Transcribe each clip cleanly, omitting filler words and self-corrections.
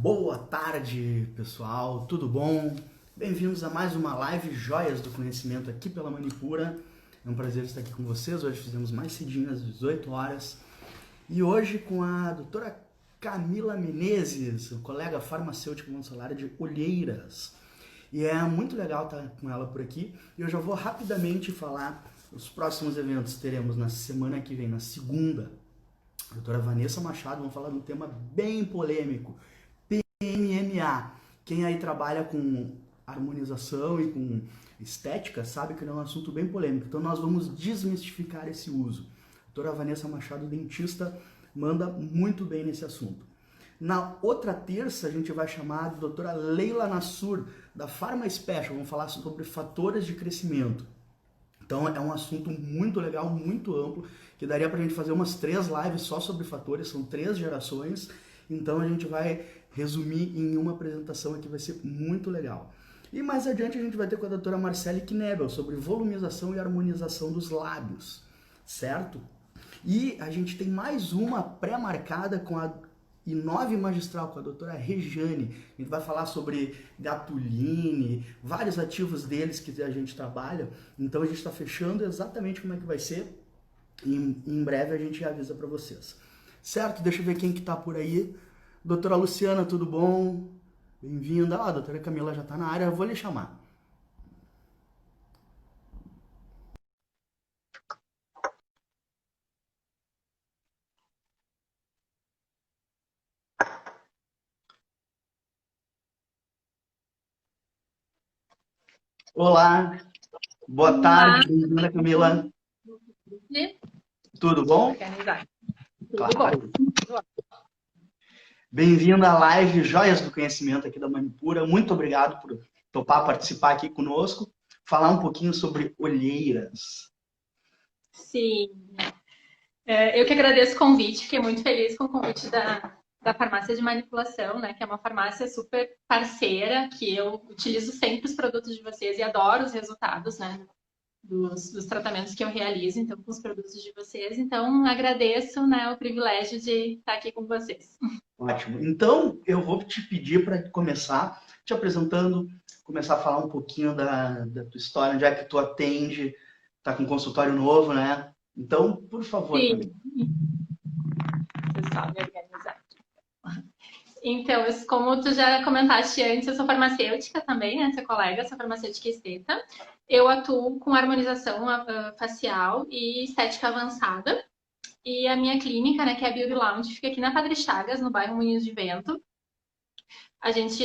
Boa tarde, pessoal, tudo bom? Bem-vindos a mais uma live Joias do Conhecimento aqui pela Manipura. É um prazer estar aqui com vocês. Hoje fizemos mais cedinho às 18 horas. E hoje com a doutora Camila Menezes, colega farmacêutica consulária de Olheiras. E é muito legal estar com ela por aqui. E eu já vou rapidamente falar os próximos eventos. Teremos na semana que vem, na segunda, a doutora Vanessa Machado. Vamos falar de um tema bem polêmico. PMMA. Quem aí trabalha com harmonização e com estética sabe que é um assunto bem polêmico. Então nós vamos desmistificar esse uso. A doutora Vanessa Machado, dentista, manda muito bem nesse assunto. Na outra terça a gente vai chamar a doutora Leila Nassur, da Pharma Special. Vamos falar sobre fatores de crescimento. Então é um assunto muito legal, muito amplo, que daria pra gente fazer umas 3 lives só sobre fatores, são 3 gerações. Então a gente vai resumir em uma apresentação aqui, vai ser muito legal. E mais adiante a gente vai ter com a doutora Marcele Knebel sobre volumização e harmonização dos lábios, certo? E a gente tem mais uma pré-marcada com a I9 Magistral, com a doutora Rejane. A gente vai falar sobre Gatuline, vários ativos deles que a gente trabalha. Então a gente está fechando exatamente como é que vai ser. E em breve a gente avisa para vocês. Certo? Deixa eu ver quem que tá por aí. Doutora Luciana, tudo bom? Bem-vinda. Ah, a doutora Camila já tá na área, eu vou lhe chamar. Olá, boa Olá, tarde, bem-vinda, Camila. Tudo bom? organizar. Tudo Claro. bom. Bem-vinda à live Joias do Conhecimento aqui da Manipura. Muito obrigado por topar participar aqui conosco, falar um pouquinho sobre olheiras. Sim, eu que agradeço o convite, fiquei muito feliz com o convite da farmácia de manipulação, né, que é uma farmácia super parceira, que eu utilizo sempre os produtos de vocês e adoro os resultados, né, dos tratamentos que eu realizo, então, com os produtos de vocês. Então, agradeço, né, o privilégio de estar aqui com vocês. Ótimo. Então, eu vou te pedir para começar te apresentando, começar a falar um pouquinho da tua história, onde é que tu atende, tá com um consultório novo, né? Então, por favor, Sim, Camila. pessoal, me organizar. Então, como tu já comentaste antes, eu sou farmacêutica também, né? Sou colega, sou farmacêutica esteta. Eu atuo com harmonização facial e estética avançada. E a minha clínica, né, que é a Beauty Lounge, fica aqui na Padre Chagas, no bairro Moinhos de Vento. A gente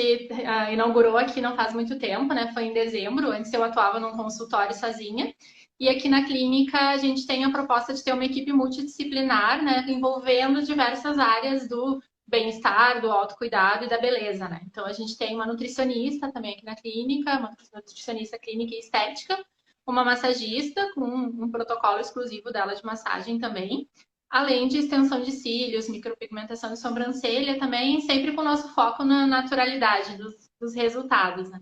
inaugurou aqui não faz muito tempo, né? Foi em dezembro. Antes eu atuava num consultório sozinha. E aqui na clínica a gente tem a proposta de ter uma equipe multidisciplinar, né, envolvendo diversas áreas do bem-estar, do autocuidado e da beleza, né? Então a gente tem uma nutricionista também aqui na clínica, uma nutricionista clínica e estética, uma massagista com um protocolo exclusivo dela de massagem também, além de extensão de cílios, micropigmentação de sobrancelha também, sempre com o nosso foco na naturalidade dos resultados, né?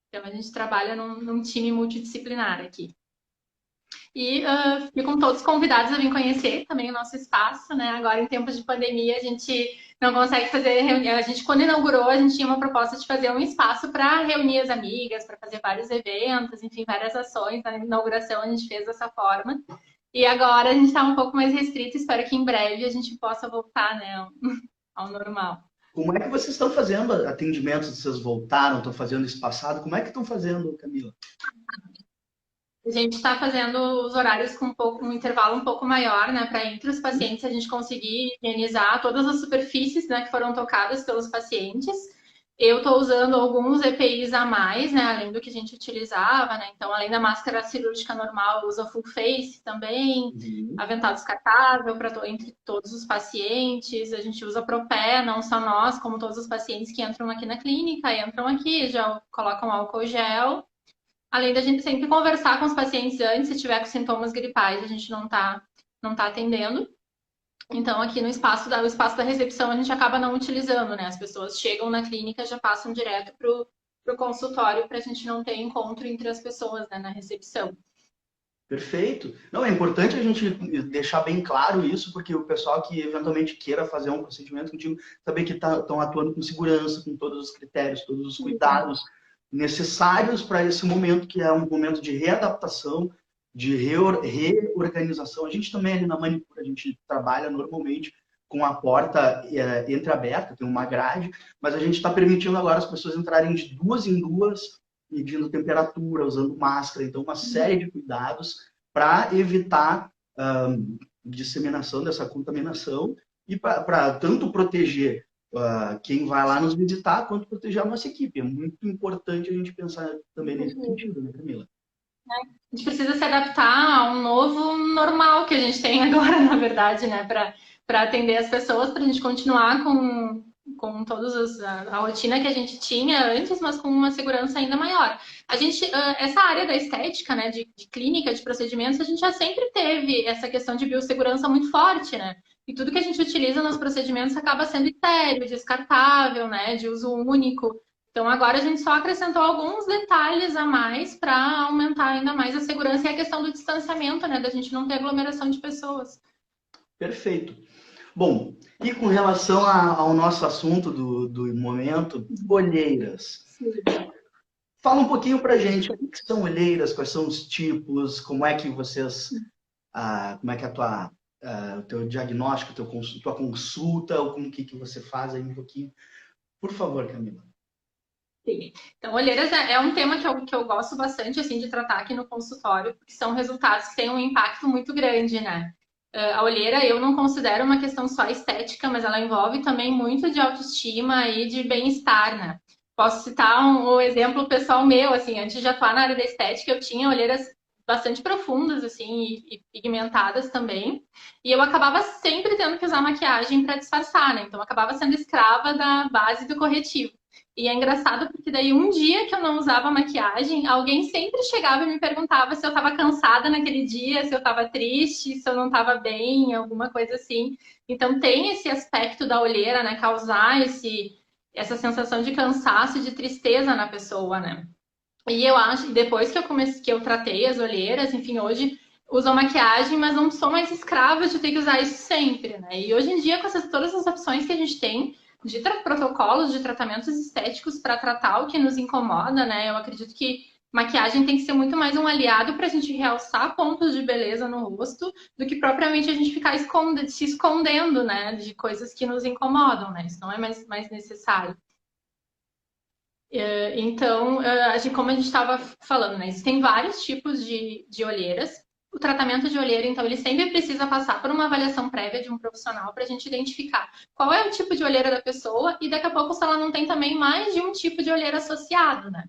Então a gente trabalha num time multidisciplinar aqui. E ficam todos convidados a vir conhecer também o nosso espaço, né? Agora, em tempos de pandemia, a gente não consegue fazer reunião. A gente, quando inaugurou, a gente tinha uma proposta de fazer um espaço para reunir as amigas, para fazer vários eventos, enfim, várias ações. Na inauguração, a gente fez dessa forma. E agora a gente está um pouco mais restrito. Espero que em breve a gente possa voltar, né, ao normal. Como é que vocês estão fazendo atendimentos? Vocês voltaram, estão fazendo isso passado? Como é que estão fazendo, Camila? A gente está fazendo os horários com um intervalo um pouco maior, né, para entre os pacientes a gente conseguir higienizar todas as superfícies, né, que foram tocadas pelos pacientes. Eu estou usando alguns EPIs a mais, né, além do que a gente utilizava, né, então além da máscara cirúrgica normal, eu uso a full face também, avental descartável para entre todos os pacientes, a gente usa Propé, não só nós, como todos os pacientes que entram aqui na clínica, entram aqui, já colocam álcool gel. Além da gente sempre conversar com os pacientes antes, se tiver com sintomas gripais, a gente não tá atendendo. Então, aqui no espaço o espaço da recepção, a gente acaba não utilizando, né? As pessoas chegam na clínica e já passam direto pro consultório para a gente não ter encontro entre as pessoas, né, na recepção. Perfeito. Não, é importante a gente deixar bem claro isso, porque o pessoal que eventualmente queira fazer um procedimento contigo, saber que estão atuando com segurança, com todos os critérios, todos os cuidados necessários para esse momento, que é um momento de readaptação, de reorganização. A gente também ali na Manicura, a gente trabalha normalmente com a porta entreaberta, tem uma grade, mas a gente está permitindo agora as pessoas entrarem de duas em duas, medindo temperatura, usando máscara, então uma série de cuidados para evitar disseminação dessa contaminação e para tanto proteger quem vai lá nos visitar, quanto proteger a nossa equipe. É muito importante a gente pensar também nesse sentido, né, Camila? A gente precisa se adaptar a um novo normal que a gente tem agora, na verdade, né? Para atender as pessoas, para a gente continuar com a rotina que a gente tinha antes, mas com uma segurança ainda maior. A gente, essa área da estética, né, de clínica, de procedimentos, a gente já sempre teve essa questão de biossegurança muito forte, né? E tudo que a gente utiliza nos procedimentos acaba sendo estéril, descartável, né, de uso único. Então, agora a gente só acrescentou alguns detalhes a mais para aumentar ainda mais a segurança e a questão do distanciamento, né? Da gente não ter aglomeração de pessoas. Perfeito. Bom, e com relação ao nosso assunto do momento, olheiras. Sim. Fala um pouquinho para a gente, o que são olheiras, quais são os tipos, como é que vocês, como é que é o teu diagnóstico, tua consulta, ou como que você faz aí um pouquinho. Por favor, Camila. Sim. Então, olheiras é um tema que eu gosto bastante, assim, de tratar aqui no consultório, porque são resultados que têm um impacto muito grande, né? A olheira eu não considero uma questão só estética, mas ela envolve também muito de autoestima e de bem-estar, né? Posso citar um exemplo pessoal meu, assim, antes de atuar na área da estética, eu tinha olheiras bastante profundas, assim, e pigmentadas também, e eu acabava sempre tendo que usar maquiagem para disfarçar, né? Então, eu acabava sendo escrava da base do corretivo. E é engraçado porque daí um dia que eu não usava maquiagem, alguém sempre chegava e me perguntava se eu estava cansada naquele dia, se eu estava triste, se eu não estava bem, alguma coisa assim. Então tem esse aspecto da olheira, né, causar essa sensação de cansaço e de tristeza na pessoa, né? E eu acho que depois que eu tratei as olheiras, enfim, hoje uso maquiagem, mas não sou mais escrava de ter que usar isso sempre, né? E hoje em dia, com todas as opções que a gente tem de protocolos de tratamentos estéticos para tratar o que nos incomoda, né? Eu acredito que maquiagem tem que ser muito mais um aliado para a gente realçar pontos de beleza no rosto do que propriamente a gente ficar se escondendo, né? De coisas que nos incomodam, né? Isso não é mais necessário. Então, como a gente estava falando, né? Existem vários tipos de olheiras. O tratamento de olheira, então, ele sempre precisa passar por uma avaliação prévia de um profissional para a gente identificar qual é o tipo de olheira da pessoa e daqui a pouco se ela não tem também mais de um tipo de olheira associado, né?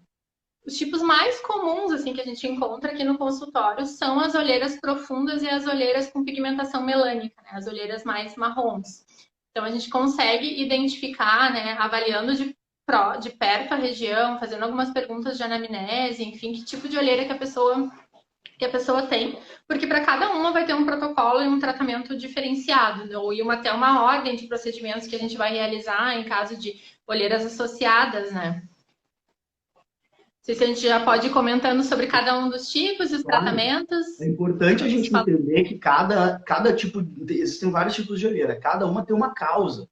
Os tipos mais comuns, assim, que a gente encontra aqui no consultório são as olheiras profundas e as olheiras com pigmentação melânica, né? As olheiras mais marrons. Então, a gente consegue identificar, né, avaliando de perto a região, fazendo algumas perguntas de anamnese, enfim, que tipo de olheira que a pessoa tem, porque para cada uma vai ter um protocolo e um tratamento diferenciado, ou até uma ordem de procedimentos que a gente vai realizar em caso de olheiras associadas, né? Não sei se a gente já pode ir comentando sobre cada um dos tipos e os tratamentos. É importante a gente entender que cada tipo, existem vários tipos de olheira, cada uma tem uma causa.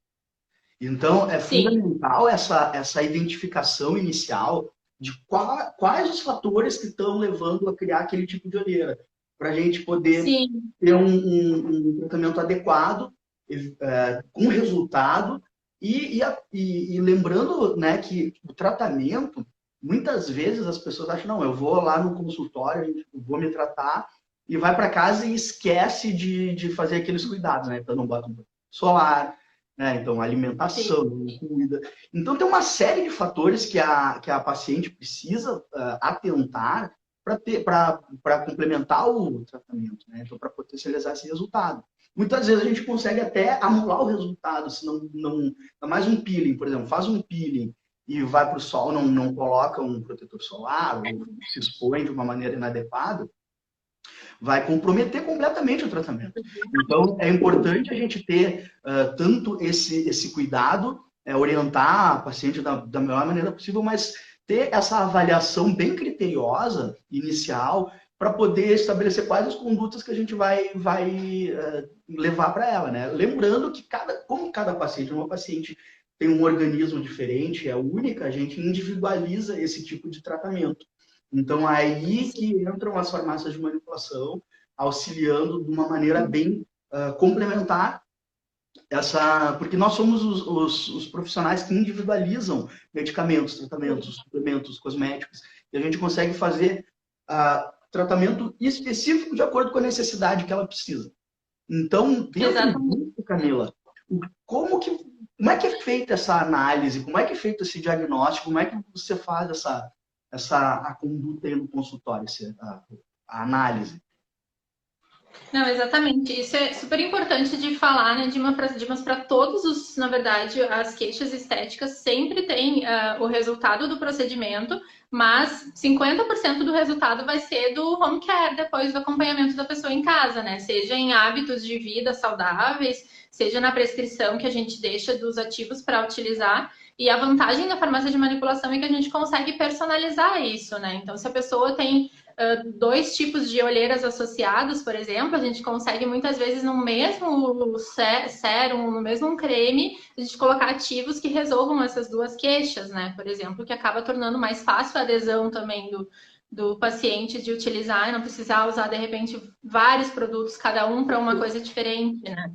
Então, é fundamental essa identificação inicial de quais os fatores que estão levando a criar aquele tipo de olheira, para a gente poder ter um tratamento adequado, com resultado, e lembrando, né, que o tratamento, muitas vezes as pessoas acham, não, eu vou lá no consultório, eu vou me tratar, e vai para casa e esquece de fazer aqueles cuidados, né? Então, não bota um solar, né? Então, alimentação, cuida. Então, tem uma série de fatores que a paciente precisa atentar para complementar o tratamento, né? Então, para potencializar esse resultado. Muitas vezes a gente consegue até anular o resultado, se não dá mais um peeling, por exemplo, faz um peeling e vai para o sol, não coloca um protetor solar, ou se expõe de uma maneira inadequada, vai comprometer completamente o tratamento. Então, é importante a gente ter tanto esse cuidado, orientar a paciente da melhor maneira possível, mas ter essa avaliação bem criteriosa, inicial, para poder estabelecer quais as condutas que a gente vai levar para ela, né? Lembrando que como cada paciente é uma paciente tem um organismo diferente, é única, a gente individualiza esse tipo de tratamento. Então, aí que entram as farmácias de manipulação, auxiliando de uma maneira bem complementar porque nós somos os profissionais que individualizam medicamentos, tratamentos, suplementos, cosméticos, e a gente consegue fazer tratamento específico de acordo com a necessidade que ela precisa. Então, dentro disso, Camila, como é que é feita essa análise? Como é que é feito esse diagnóstico? Como é que você faz a conduta aí no consultório, a análise? Não, exatamente. Isso é super importante de falar, né, Dimas, para todos os, na verdade, as queixas estéticas sempre tem o resultado do procedimento, mas 50% do resultado vai ser do home care, depois do acompanhamento da pessoa em casa, né? Seja em hábitos de vida saudáveis, seja na prescrição que a gente deixa dos ativos para utilizar. E a vantagem da farmácia de manipulação é que a gente consegue personalizar isso, né? Então, se a pessoa tem dois tipos de olheiras associados, por exemplo, a gente consegue muitas vezes no mesmo sérum, no mesmo creme, a gente colocar ativos que resolvam essas duas queixas, né? Por exemplo, que acaba tornando mais fácil a adesão também do paciente de utilizar e não precisar usar, de repente, vários produtos, cada um para uma coisa diferente, né?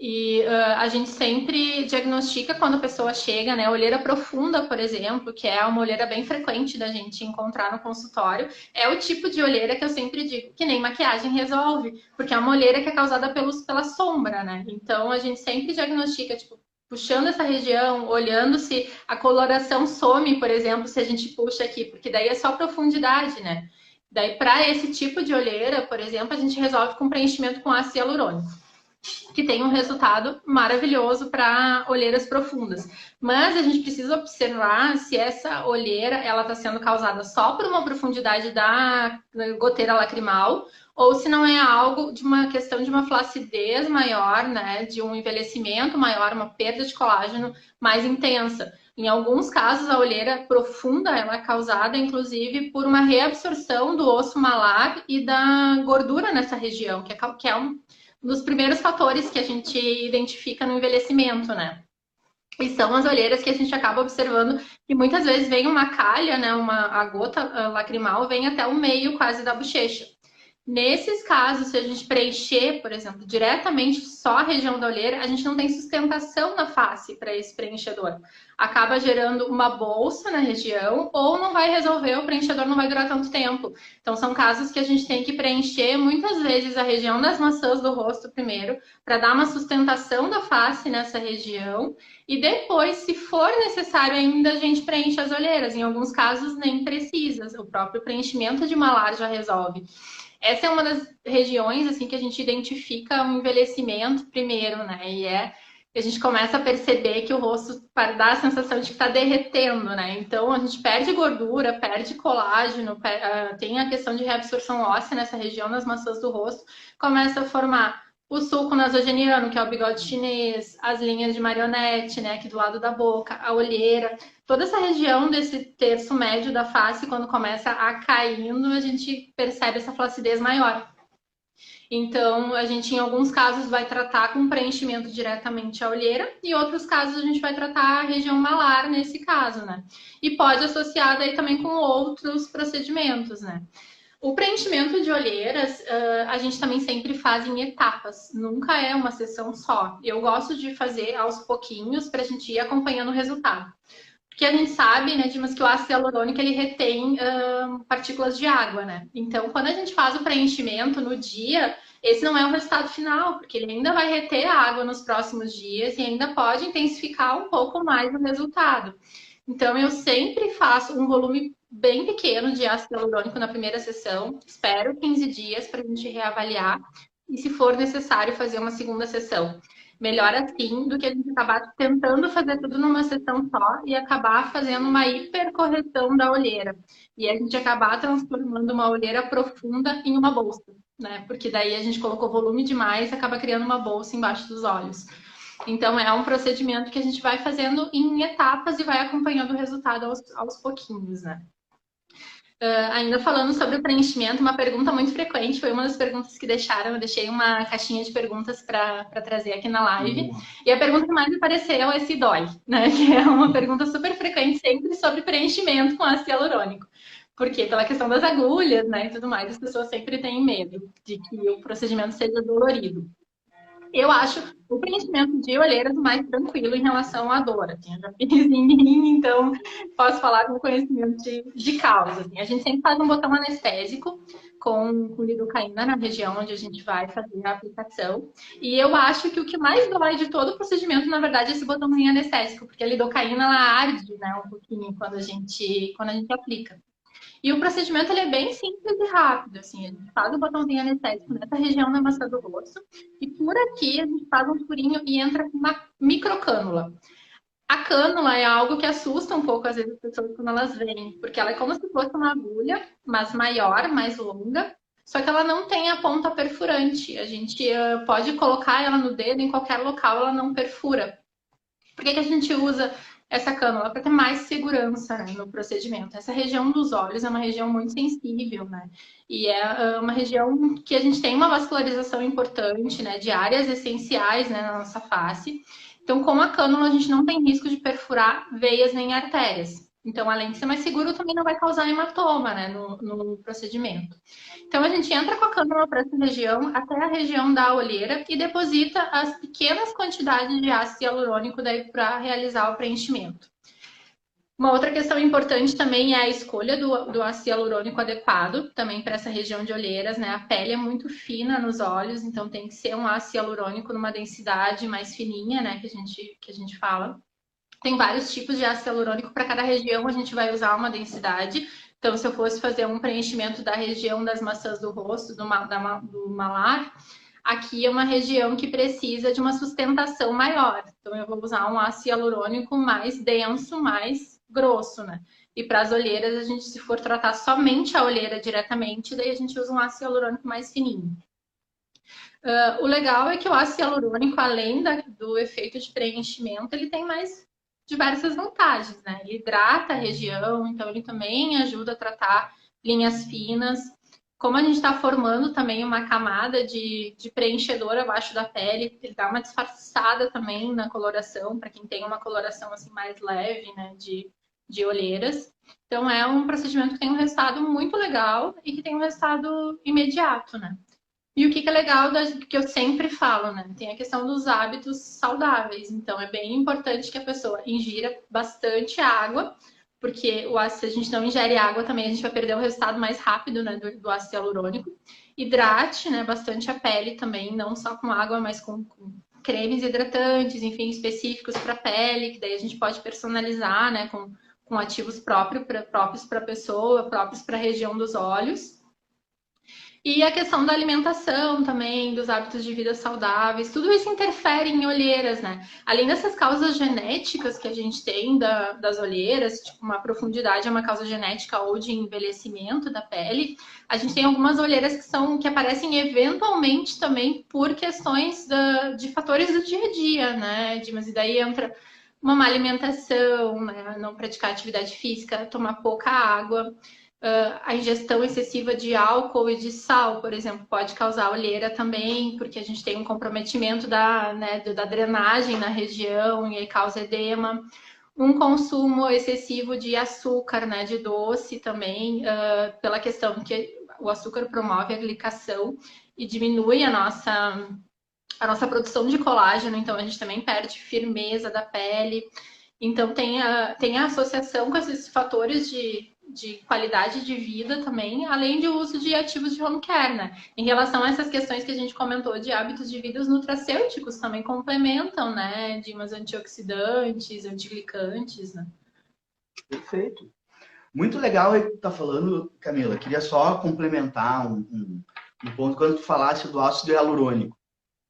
E a gente sempre diagnostica quando a pessoa chega, né? Olheira profunda, por exemplo, que é uma olheira bem frequente da gente encontrar no consultório, é o tipo de olheira que eu sempre digo que nem maquiagem resolve, porque é uma olheira que é causada pela sombra, né? Então a gente sempre diagnostica, tipo, puxando essa região, olhando se a coloração some, por exemplo, se a gente puxa aqui, porque daí é só profundidade, né? Daí, para esse tipo de olheira, por exemplo, a gente resolve com preenchimento com ácido hialurônico, que tem um resultado maravilhoso para olheiras profundas. Mas a gente precisa observar se essa olheira ela está sendo causada só por uma profundidade da goteira lacrimal ou se não é algo de uma questão de uma flacidez maior, né, de um envelhecimento maior, uma perda de colágeno mais intensa. Em alguns casos, a olheira profunda ela é causada, inclusive, por uma reabsorção do osso malar e da gordura nessa região, que é um dos primeiros fatores que a gente identifica no envelhecimento, né? E são as olheiras que a gente acaba observando que muitas vezes vem uma calha, né? A gota lacrimal vem até o meio quase da bochecha. Nesses casos, se a gente preencher, por exemplo, diretamente só a região da olheira, a gente não tem sustentação na face para esse preenchedor. Acaba gerando uma bolsa na região ou não vai resolver, o preenchedor não vai durar tanto tempo. Então, são casos que a gente tem que preencher muitas vezes a região das maçãs do rosto primeiro, para dar uma sustentação da face nessa região. E depois, se for necessário ainda, a gente preenche as olheiras. Em alguns casos, nem precisa. O próprio preenchimento de malar já resolve. Essa é uma das regiões assim que a gente identifica um envelhecimento primeiro, né? E a gente começa a perceber que o rosto dá a sensação de que está derretendo, né? Então a gente perde gordura, perde colágeno, tem a questão de reabsorção óssea nessa região nas maçãs do rosto, começa a formar o sulco nasogeniano, que é o bigode chinês, as linhas de marionete, né, aqui do lado da boca, a olheira, toda essa região desse terço médio da face, quando começa a caindo, a gente percebe essa flacidez maior. Então, a gente, em alguns casos, vai tratar com preenchimento diretamente a olheira, e em outros casos, a gente vai tratar a região malar, nesse caso, né? E pode associar daí também com outros procedimentos, né? O preenchimento de olheiras, a gente também sempre faz em etapas, nunca é uma sessão só. Eu gosto de fazer aos pouquinhos para a gente ir acompanhando o resultado. Porque a gente sabe, né, Dimas, que o ácido hialurônico ele retém partículas de água, né? Então, quando a gente faz o preenchimento no dia, esse não é o resultado final, porque ele ainda vai reter a água nos próximos dias e ainda pode intensificar um pouco mais o resultado. Então, eu sempre faço um volume bem pequeno de ácido hialurônico na primeira sessão, espero 15 dias para a gente reavaliar e, se for necessário, fazer uma segunda sessão. Melhor assim do que a gente acabar tentando fazer tudo numa sessão só e acabar fazendo uma hipercorreção da olheira. E a gente acabar transformando uma olheira profunda em uma bolsa, né? Porque daí a gente colocou volume demais e acaba criando uma bolsa embaixo dos olhos. Então, é um procedimento que a gente vai fazendo em etapas e vai acompanhando o resultado aos pouquinhos, né? Ainda falando sobre o preenchimento, uma pergunta muito frequente, foi uma das perguntas que deixaram, eu deixei uma caixinha de perguntas para trazer aqui na live, e a pergunta que mais apareceu é se dói, né? Que é uma pergunta super frequente sempre sobre preenchimento com ácido hialurônico. Porque pela questão das agulhas, né, e tudo mais, as pessoas sempre têm medo de que o procedimento seja dolorido. Eu acho o preenchimento de olheiras mais tranquilo em relação à dor. Assim, eu já fiz em mim, então posso falar com conhecimento de causa. Assim. A gente sempre faz um botão anestésico com lidocaína na região onde a gente vai fazer a aplicação. E eu acho que o que mais dói de todo o procedimento, na verdade, é esse botãozinho anestésico, porque a lidocaína ela arde, né, um pouquinho quando a gente aplica. E o procedimento ele é bem simples e rápido, assim, a gente faz o botãozinho anestésico nessa região da maçã do rosto e por aqui a gente faz um furinho e entra com uma microcânula. A cânula é algo que assusta um pouco às vezes as pessoas quando elas veem, porque ela é como se fosse uma agulha, mas maior, mais longa, só que ela não tem a ponta perfurante. A gente pode colocar ela no dedo em qualquer local, ela não perfura. Por que a gente usa essa cânula? Para ter mais segurança, né, no procedimento. Essa região dos olhos é uma região muito sensível, né? E é uma região que a gente tem uma vascularização importante, né? De áreas essenciais, né, na nossa face. Então, com a cânula, a gente não tem risco de perfurar veias nem artérias. Então, além de ser mais seguro, também não vai causar hematoma, né, no procedimento. Então, a gente entra com a câmera para essa região, até a região da olheira, e deposita as pequenas quantidades de ácido hialurônico daí para realizar o preenchimento. Uma outra questão importante também é a escolha do ácido hialurônico adequado, também para essa região de olheiras, né? A pele é muito fina nos olhos, então tem que ser um ácido hialurônico numa densidade mais fininha, né? Que a gente fala. Tem vários tipos de ácido hialurônico, para cada região a gente vai usar uma densidade. Então, se eu fosse fazer um preenchimento da região das maçãs do rosto, do malar, aqui é uma região que precisa de uma sustentação maior. Então, eu vou usar um ácido hialurônico mais denso, mais grosso, né? E para as olheiras, a gente, se for tratar somente a olheira diretamente, daí a gente usa um ácido hialurônico mais fininho. O legal é que o ácido hialurônico, além do efeito de preenchimento, ele tem mais diversas vantagens, né? Ele hidrata a região, então ele também ajuda a tratar linhas finas. Como a gente está formando também uma camada de preenchedor abaixo da pele, ele dá uma disfarçada também na coloração, para quem tem uma coloração assim mais leve, né, de olheiras. Então é um procedimento que tem um resultado muito legal e que tem um resultado imediato, né? E o que é legal, que eu sempre falo, né? Tem a questão dos hábitos saudáveis. Então, é bem importante que a pessoa ingira bastante água, porque se a gente não ingere água também, a gente vai perder o resultado mais rápido, né, do ácido hialurônico. Hidrate, né, bastante a pele também, não só com água, mas com cremes hidratantes, enfim, específicos para a pele, que daí a gente pode personalizar, né, com ativos próprios para a pessoa, próprios para a região dos olhos. E a questão da alimentação também, dos hábitos de vida saudáveis, tudo isso interfere em olheiras, né? Além dessas causas genéticas que a gente tem das olheiras, tipo uma profundidade é uma causa genética ou de envelhecimento da pele, a gente tem algumas olheiras que aparecem eventualmente também por questões de fatores do dia a dia, né? Mas e daí entra uma má alimentação, né? Não praticar atividade física, tomar pouca água. A ingestão excessiva de álcool e de sal, por exemplo, pode causar olheira também, porque a gente tem um comprometimento da drenagem na região e aí causa edema. Um consumo excessivo de açúcar, né, de doce também, pela questão que o açúcar promove a glicação e diminui a nossa produção de colágeno, então a gente também perde firmeza da pele. Então tem a associação com esses fatores de qualidade de vida também, além do uso de ativos de home care, né? Em relação a essas questões que a gente comentou de hábitos de vida, os nutracêuticos também complementam, né? Enzimas antioxidantes, antiglicantes, né? Perfeito. Muito legal aí que tu tá falando, Camila. Queria só complementar um ponto quando tu falasse do ácido hialurônico.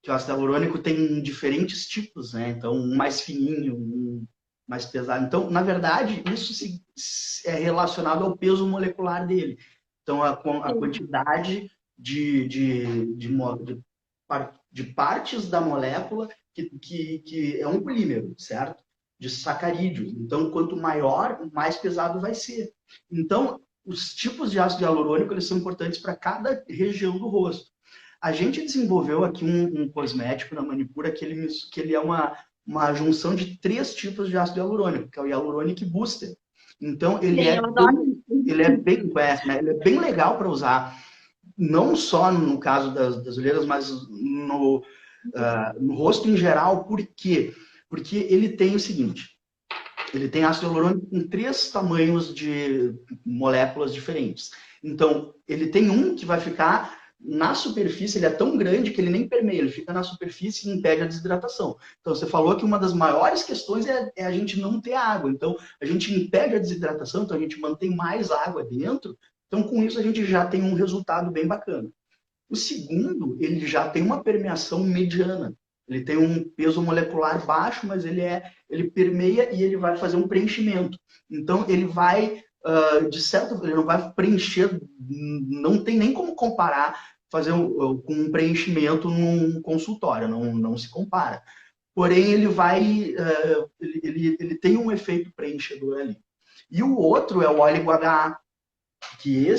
Que o ácido hialurônico tem diferentes tipos, né? Então, um mais fininho, um mais pesado. Então, na verdade, isso é relacionado ao peso molecular dele. Então, a quantidade de partes da molécula que é um polímero, certo? De sacarídeos. Então, quanto maior, mais pesado vai ser. Então, os tipos de ácido hialurônico, eles são importantes para cada região do rosto. A gente desenvolveu aqui um cosmético na Manipura que ele é uma junção de 3 tipos de ácido hialurônico, que é o Hyaluronic Booster. Então, Sim, eu adoro. ele é bem legal para usar, não só no caso das olheiras, mas no rosto em geral. Por quê? Porque ele tem o seguinte, ele tem ácido hialurônico em 3 tamanhos de moléculas diferentes. Então, ele tem um que vai ficar na superfície, ele é tão grande que ele nem permeia, ele fica na superfície e impede a desidratação. Então, você falou que uma das maiores questões é a gente não ter água. Então, a gente impede a desidratação, então a gente mantém mais água dentro. Então, com isso, a gente já tem um resultado bem bacana. O segundo, ele já tem uma permeação mediana. Ele tem um peso molecular baixo, mas ele permeia e ele vai fazer um preenchimento. Então, ele vai, ele não vai preencher, não tem nem como comparar com um preenchimento num consultório, não se compara. Porém, ele tem um efeito preenchedor ali. E o outro é o óleo HA, que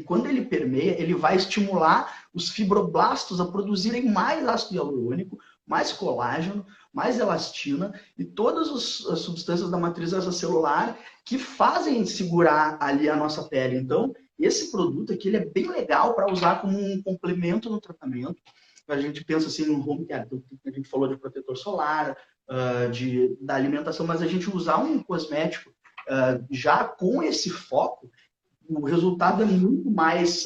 quando ele permeia, ele vai estimular os fibroblastos a produzirem mais ácido hialurônico, mais colágeno, mais elastina e todas as substâncias da matriz extracelular que fazem segurar ali a nossa pele. Então, esse produto aqui ele é bem legal para usar como um complemento no tratamento. A gente pensa assim no home care, a gente falou de protetor solar, da alimentação, mas a gente usar um cosmético já com esse foco, o resultado é muito mais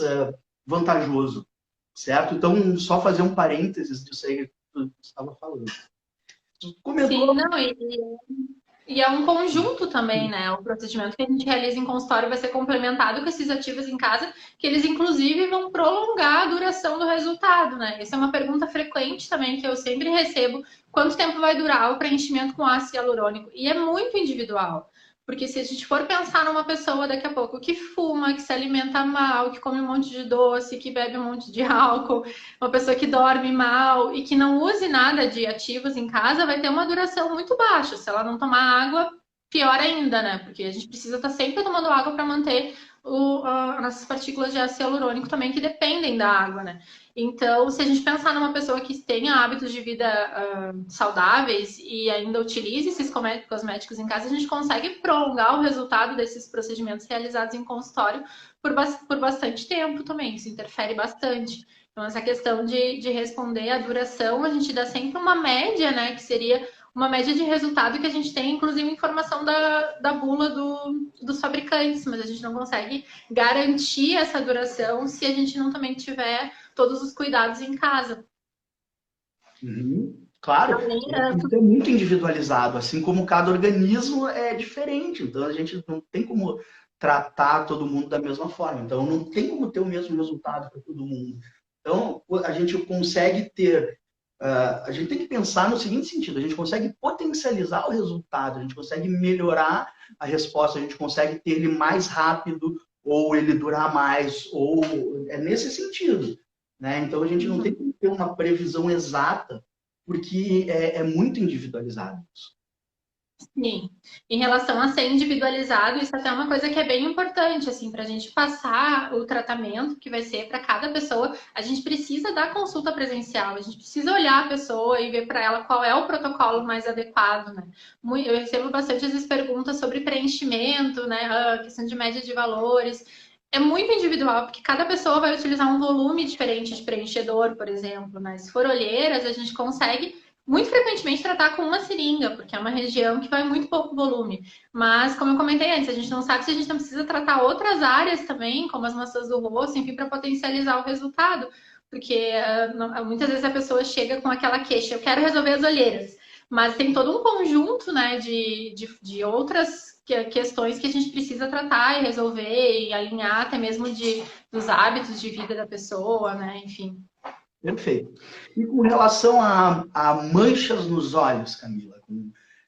vantajoso, certo? Então, só fazer um parênteses disso aí que tu estava falando. Tu comentou... Sim, não, e é um conjunto também, né? O procedimento que a gente realiza em consultório vai ser complementado com esses ativos em casa, que eles inclusive vão prolongar a duração do resultado, né? Essa é uma pergunta frequente também que eu sempre recebo: quanto tempo vai durar o preenchimento com ácido hialurônico? E é muito individual. Porque se a gente for pensar numa pessoa daqui a pouco que fuma, que se alimenta mal, que come um monte de doce, que bebe um monte de álcool, uma pessoa que dorme mal e que não use nada de ativos em casa, vai ter uma duração muito baixa. Se ela não tomar água, pior ainda, né? Porque a gente precisa estar sempre tomando água para manter as nossas partículas de ácido hialurônico também, que dependem da água, né? Então, se a gente pensar numa pessoa que tenha hábitos de vida saudáveis e ainda utilize esses cosméticos em casa, a gente consegue prolongar o resultado desses procedimentos realizados em consultório por bastante tempo também. Isso interfere bastante. Então, essa questão de responder à duração, a gente dá sempre uma média, né? Que seria uma média de resultado que a gente tem, inclusive, informação da bula dos fabricantes, mas a gente não consegue garantir essa duração se a gente não também tiver todos os cuidados em casa. Uhum. Claro, Também, isso é muito individualizado, assim como cada organismo é diferente, então a gente não tem como tratar todo mundo da mesma forma, então não tem como ter o mesmo resultado para todo mundo. Então, a gente consegue ter, a gente tem que pensar no seguinte sentido: a gente consegue potencializar o resultado, a gente consegue melhorar a resposta, a gente consegue ter ele mais rápido, ou ele durar mais, ou é nesse sentido, né? Então, a gente não tem que ter uma previsão exata, porque é muito individualizado isso. sim, em relação a ser individualizado, isso até é uma coisa que é bem importante, assim, para a gente passar o tratamento que vai ser para cada pessoa, a gente precisa da consulta presencial, a gente precisa olhar a pessoa e ver para ela qual é o protocolo mais adequado, né? Eu recebo bastante vezes perguntas sobre preenchimento, né? A questão de média de valores. É muito individual, porque cada pessoa vai utilizar um volume diferente de preenchedor, por exemplo, né? Se for olheiras, a gente consegue muito frequentemente tratar com uma seringa, porque é uma região que vai muito pouco volume. Mas, como eu comentei antes, a gente não sabe se a gente não precisa tratar outras áreas também, como as maçãs do rosto, enfim, para potencializar o resultado. Porque muitas vezes a pessoa chega com aquela queixa: eu quero resolver as olheiras. Mas tem todo um conjunto, né, de outras questões que a gente precisa tratar e resolver e alinhar, até mesmo dos hábitos de vida da pessoa, né, enfim. Perfeito. E com relação a manchas nos olhos, Camila,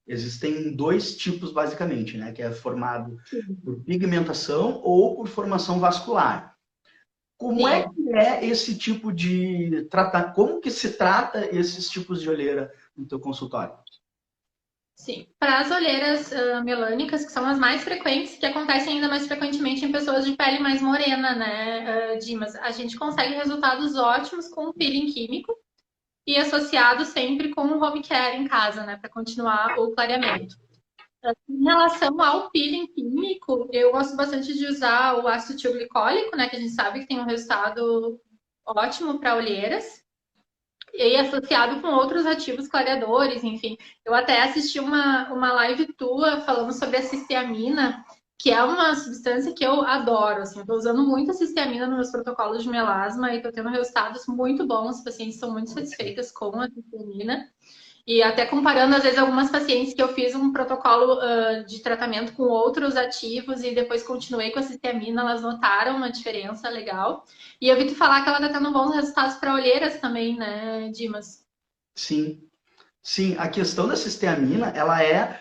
existem 2 tipos basicamente, né? Que é formado por pigmentação ou por formação vascular. Como é Sim. que é esse tipo como que se trata esses tipos de olheira no teu consultório? Sim. Para as olheiras melânicas, que são as mais frequentes, que acontecem ainda mais frequentemente em pessoas de pele mais morena, né, Dimas? A gente consegue resultados ótimos com o peeling químico e associado sempre com o home care em casa, né, para continuar o clareamento. Em relação ao peeling químico, eu gosto bastante de usar o ácido tioglicólico, né, que a gente sabe que tem um resultado ótimo para olheiras. E aí, associado com outros ativos clareadores, enfim. Eu até assisti uma live tua falando sobre a cisteamina, que é uma substância que eu adoro. Assim, eu estou usando muito a cisteamina nos meus protocolos de melasma e estou tendo resultados muito bons. As pacientes estão muito satisfeitas com a cisteamina. E até comparando, às vezes, algumas pacientes que eu fiz um protocolo de tratamento com outros ativos e depois continuei com a cisteamina, elas notaram uma diferença legal. E eu vi tu falar que ela está tendo bons resultados para olheiras também, né, Dimas? Sim, sim. A questão da cisteamina, ela é,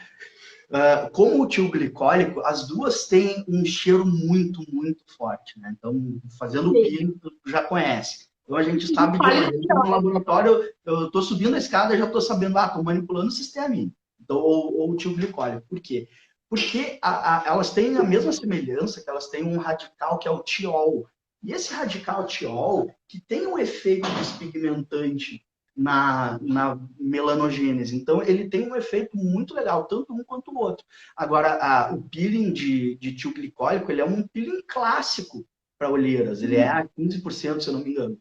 como o tio glicólico, as duas têm um cheiro muito, muito forte, né? Então, fazendo o Sim. peeling, tu já conhece. Então, a gente sabe de olho. No laboratório, eu estou subindo a escada, já estou sabendo, estou manipulando cisteamina. Então, ou o tio glicólico. Por quê? Porque elas têm a mesma semelhança, que elas têm um radical que é o tiol. E esse radical tiol, que tem um efeito despigmentante na melanogênese. Então, ele tem um efeito muito legal, tanto um quanto o outro. Agora, o peeling de tio glicólico, ele é um peeling clássico para olheiras. Ele é a 15%, se eu não me engano,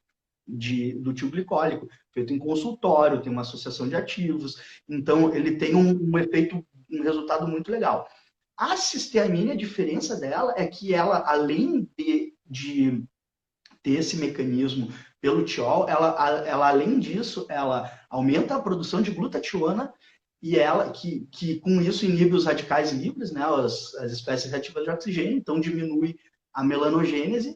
do tio glicólico, feito em consultório, tem uma associação de ativos. Então, ele tem um efeito, um resultado muito legal. A cisteamina, a diferença dela é que ela, além de ter esse mecanismo pelo tiol, ela, além disso, ela aumenta a produção de glutationa e ela que com isso inibe os radicais livres, né, as espécies reativas de oxigênio, então diminui a melanogênese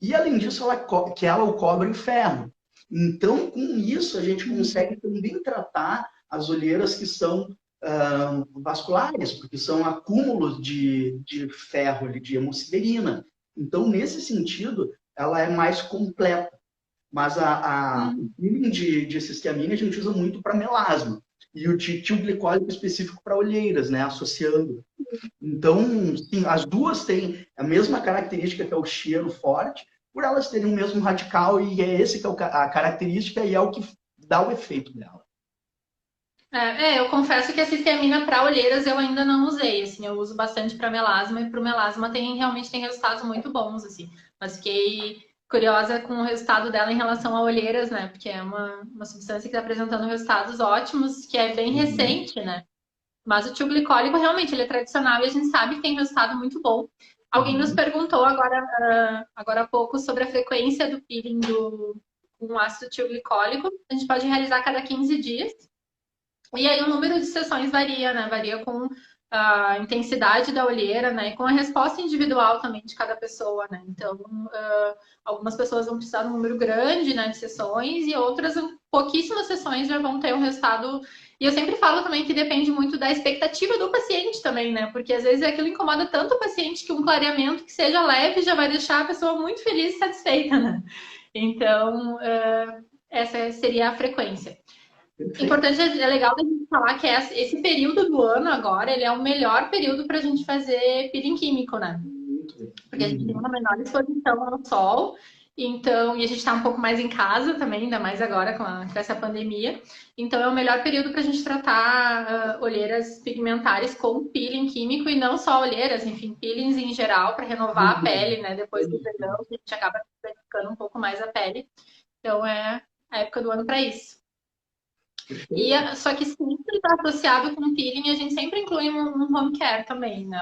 e além disso ela o cobre em ferro. Então com isso a gente consegue também tratar as olheiras que são vasculares, porque são acúmulos de ferro, de hemosiderina. Então, nesse sentido, ela é mais completa. Mas o peeling de cisteamina a gente usa muito para melasma. E o tilglicólico específico para olheiras, né? Associando. Então, sim, as duas têm a mesma característica, que é o cheiro forte, por elas terem o mesmo radical, e é esse que é a característica e é o que dá o efeito dela. Eu confesso que a cisteamina para olheiras eu ainda não usei, assim, eu uso bastante para melasma e para o melasma realmente tem resultados muito bons, assim, mas fiquei curiosa com o resultado dela em relação a olheiras, né, porque é uma substância que está apresentando resultados ótimos, que é bem recente, né, mas o tio glicólico realmente ele é tradicional e a gente sabe que tem resultado muito bom. Alguém nos perguntou agora há pouco sobre a frequência do peeling com ácido tioglicólico, a gente pode realizar a cada 15 dias, e aí o número de sessões varia, né? Varia com a intensidade da olheira, né? E com a resposta individual também de cada pessoa, né? Então, algumas pessoas vão precisar de um número grande, né, de sessões e outras, pouquíssimas sessões já vão ter um resultado. E eu sempre falo também que depende muito da expectativa do paciente também, né? Porque às vezes aquilo incomoda tanto o paciente que um clareamento que seja leve já vai deixar a pessoa muito feliz e satisfeita, né? Então, essa seria a frequência. Perfeito. Importante, é legal da gente falar que esse período do ano agora, ele é o melhor período para a gente fazer peeling químico, né? Muito bem. Porque a gente tem uma menor exposição ao sol, então, e a gente está um pouco mais em casa também, ainda mais agora com essa pandemia. Então, é o melhor período para a gente tratar olheiras pigmentares com peeling químico e não só olheiras, enfim, peelings em geral, para renovar a pele, né? Depois do verão, a gente acaba danificando um pouco mais a pele. Então, é a época do ano para isso. Só que sempre está associado com peeling, a gente sempre inclui um home care também, né?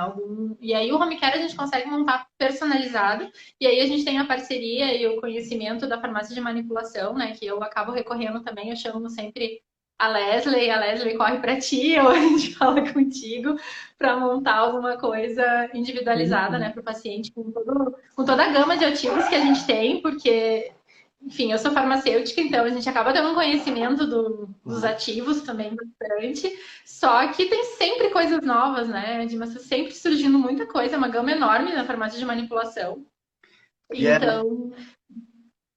E aí o home care a gente consegue montar personalizado, e aí a gente tem a parceria e o conhecimento da farmácia de manipulação, né? Que eu acabo recorrendo também, eu chamo sempre a Leslie corre para ti, ou a gente fala contigo para montar alguma coisa individualizada, né, para o paciente, com toda a gama de ativos que a gente tem, porque enfim, eu sou farmacêutica, então a gente acaba tendo um conhecimento dos ativos também bastante. Só que tem sempre coisas novas, né? De sempre surgindo muita coisa, uma gama enorme na farmácia de manipulação. E é, Então.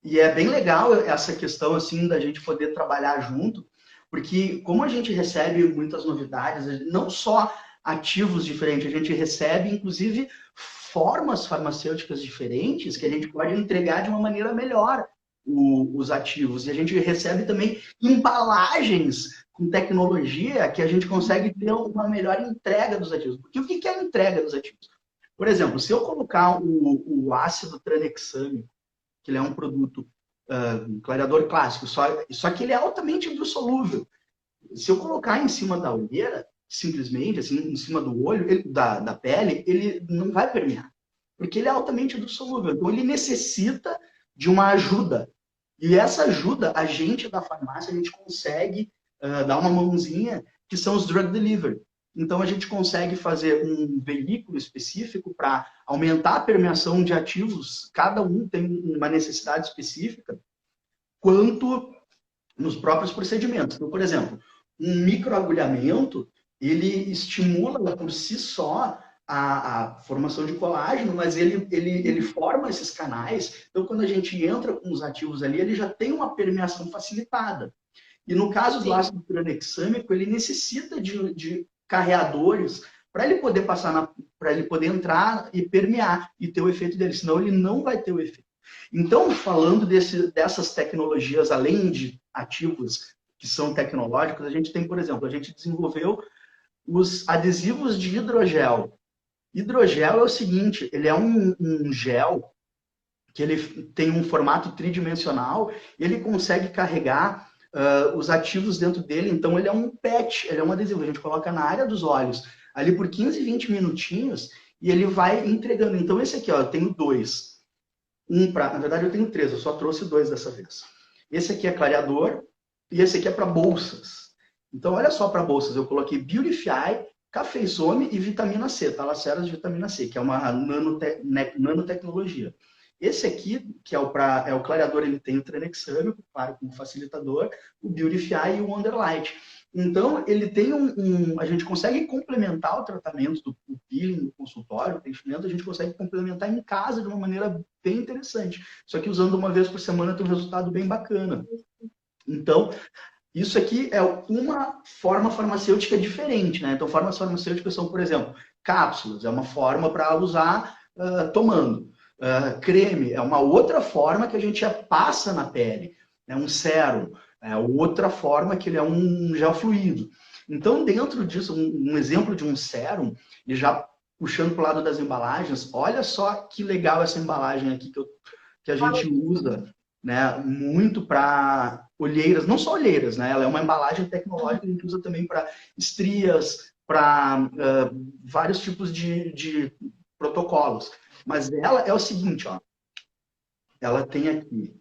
e é bem legal essa questão assim da gente poder trabalhar junto, Porque como a gente recebe muitas novidades, não só ativos diferentes, a gente recebe, inclusive, formas farmacêuticas diferentes que a gente pode entregar de uma maneira melhor os ativos. E a gente recebe também embalagens com tecnologia que a gente consegue ter uma melhor entrega dos ativos. Porque o que é a entrega dos ativos? Por exemplo, se eu colocar o ácido tranexâmico, que ele é um produto clareador clássico, só que ele é altamente hidrossolúvel. Se eu colocar em cima da olheira, simplesmente, assim, em cima do olho, da pele, ele não vai permear. Porque ele é altamente hidrossolúvel. Então, ele necessita de uma ajuda. E essa ajuda, a gente da farmácia, a gente consegue dar uma mãozinha, que são os drug delivery. Então, a gente consegue fazer um veículo específico para aumentar a permeação de ativos, cada um tem uma necessidade específica, quanto nos próprios procedimentos. Então, por exemplo, um microagulhamento, ele estimula por si só a formação de colágeno, mas ele forma esses canais. Então, quando a gente entra com os ativos ali, ele já tem uma permeação facilitada. E no caso do ácido tranexâmico, ele necessita de carreadores para ele poder passar, para ele poder entrar e permear e ter o efeito dele, senão ele não vai ter o efeito. Então, falando dessas tecnologias, além de ativos que são tecnológicos, a gente tem, por exemplo, a gente desenvolveu os adesivos de hidrogel. Hidrogel é o seguinte, ele é um gel que ele tem um formato tridimensional, ele consegue carregar os ativos dentro dele, então ele é um PET, ele é um adesivo, a gente coloca na área dos olhos, ali por 15, 20 minutinhos, e ele vai entregando. Então esse aqui, ó, eu tenho dois. Na verdade eu tenho três, eu só trouxe dois dessa vez. Esse aqui é clareador, e esse aqui é para bolsas. Então olha só para bolsas, eu coloquei Beautify, Cafeizome e vitamina C, talaceras de vitamina C, que é uma nanotecnologia. Esse aqui, que é o clareador, ele tem o tranexâmico, claro, como facilitador, o Beautify e o Wonderlight. Então, ele tem a gente consegue complementar o tratamento do peeling no consultório, o preenchimento, a gente consegue complementar em casa de uma maneira bem interessante. Só que usando uma vez por semana tem um resultado bem bacana. Então, isso aqui é uma forma farmacêutica diferente, né? Então, formas farmacêuticas são, por exemplo, cápsulas, é uma forma para usar tomando. Creme é uma outra forma que a gente passa na pele, é um sérum, é outra forma que ele é um gel fluido. Então, dentro disso, um exemplo de um sérum, e já puxando para o lado das embalagens, olha só que legal essa embalagem aqui que a gente usa, né, muito para olheiras, não só olheiras, né? Ela é uma embalagem tecnológica que a gente usa também para estrias, para vários tipos de protocolos. Mas ela é o seguinte, ó. Ela tem aqui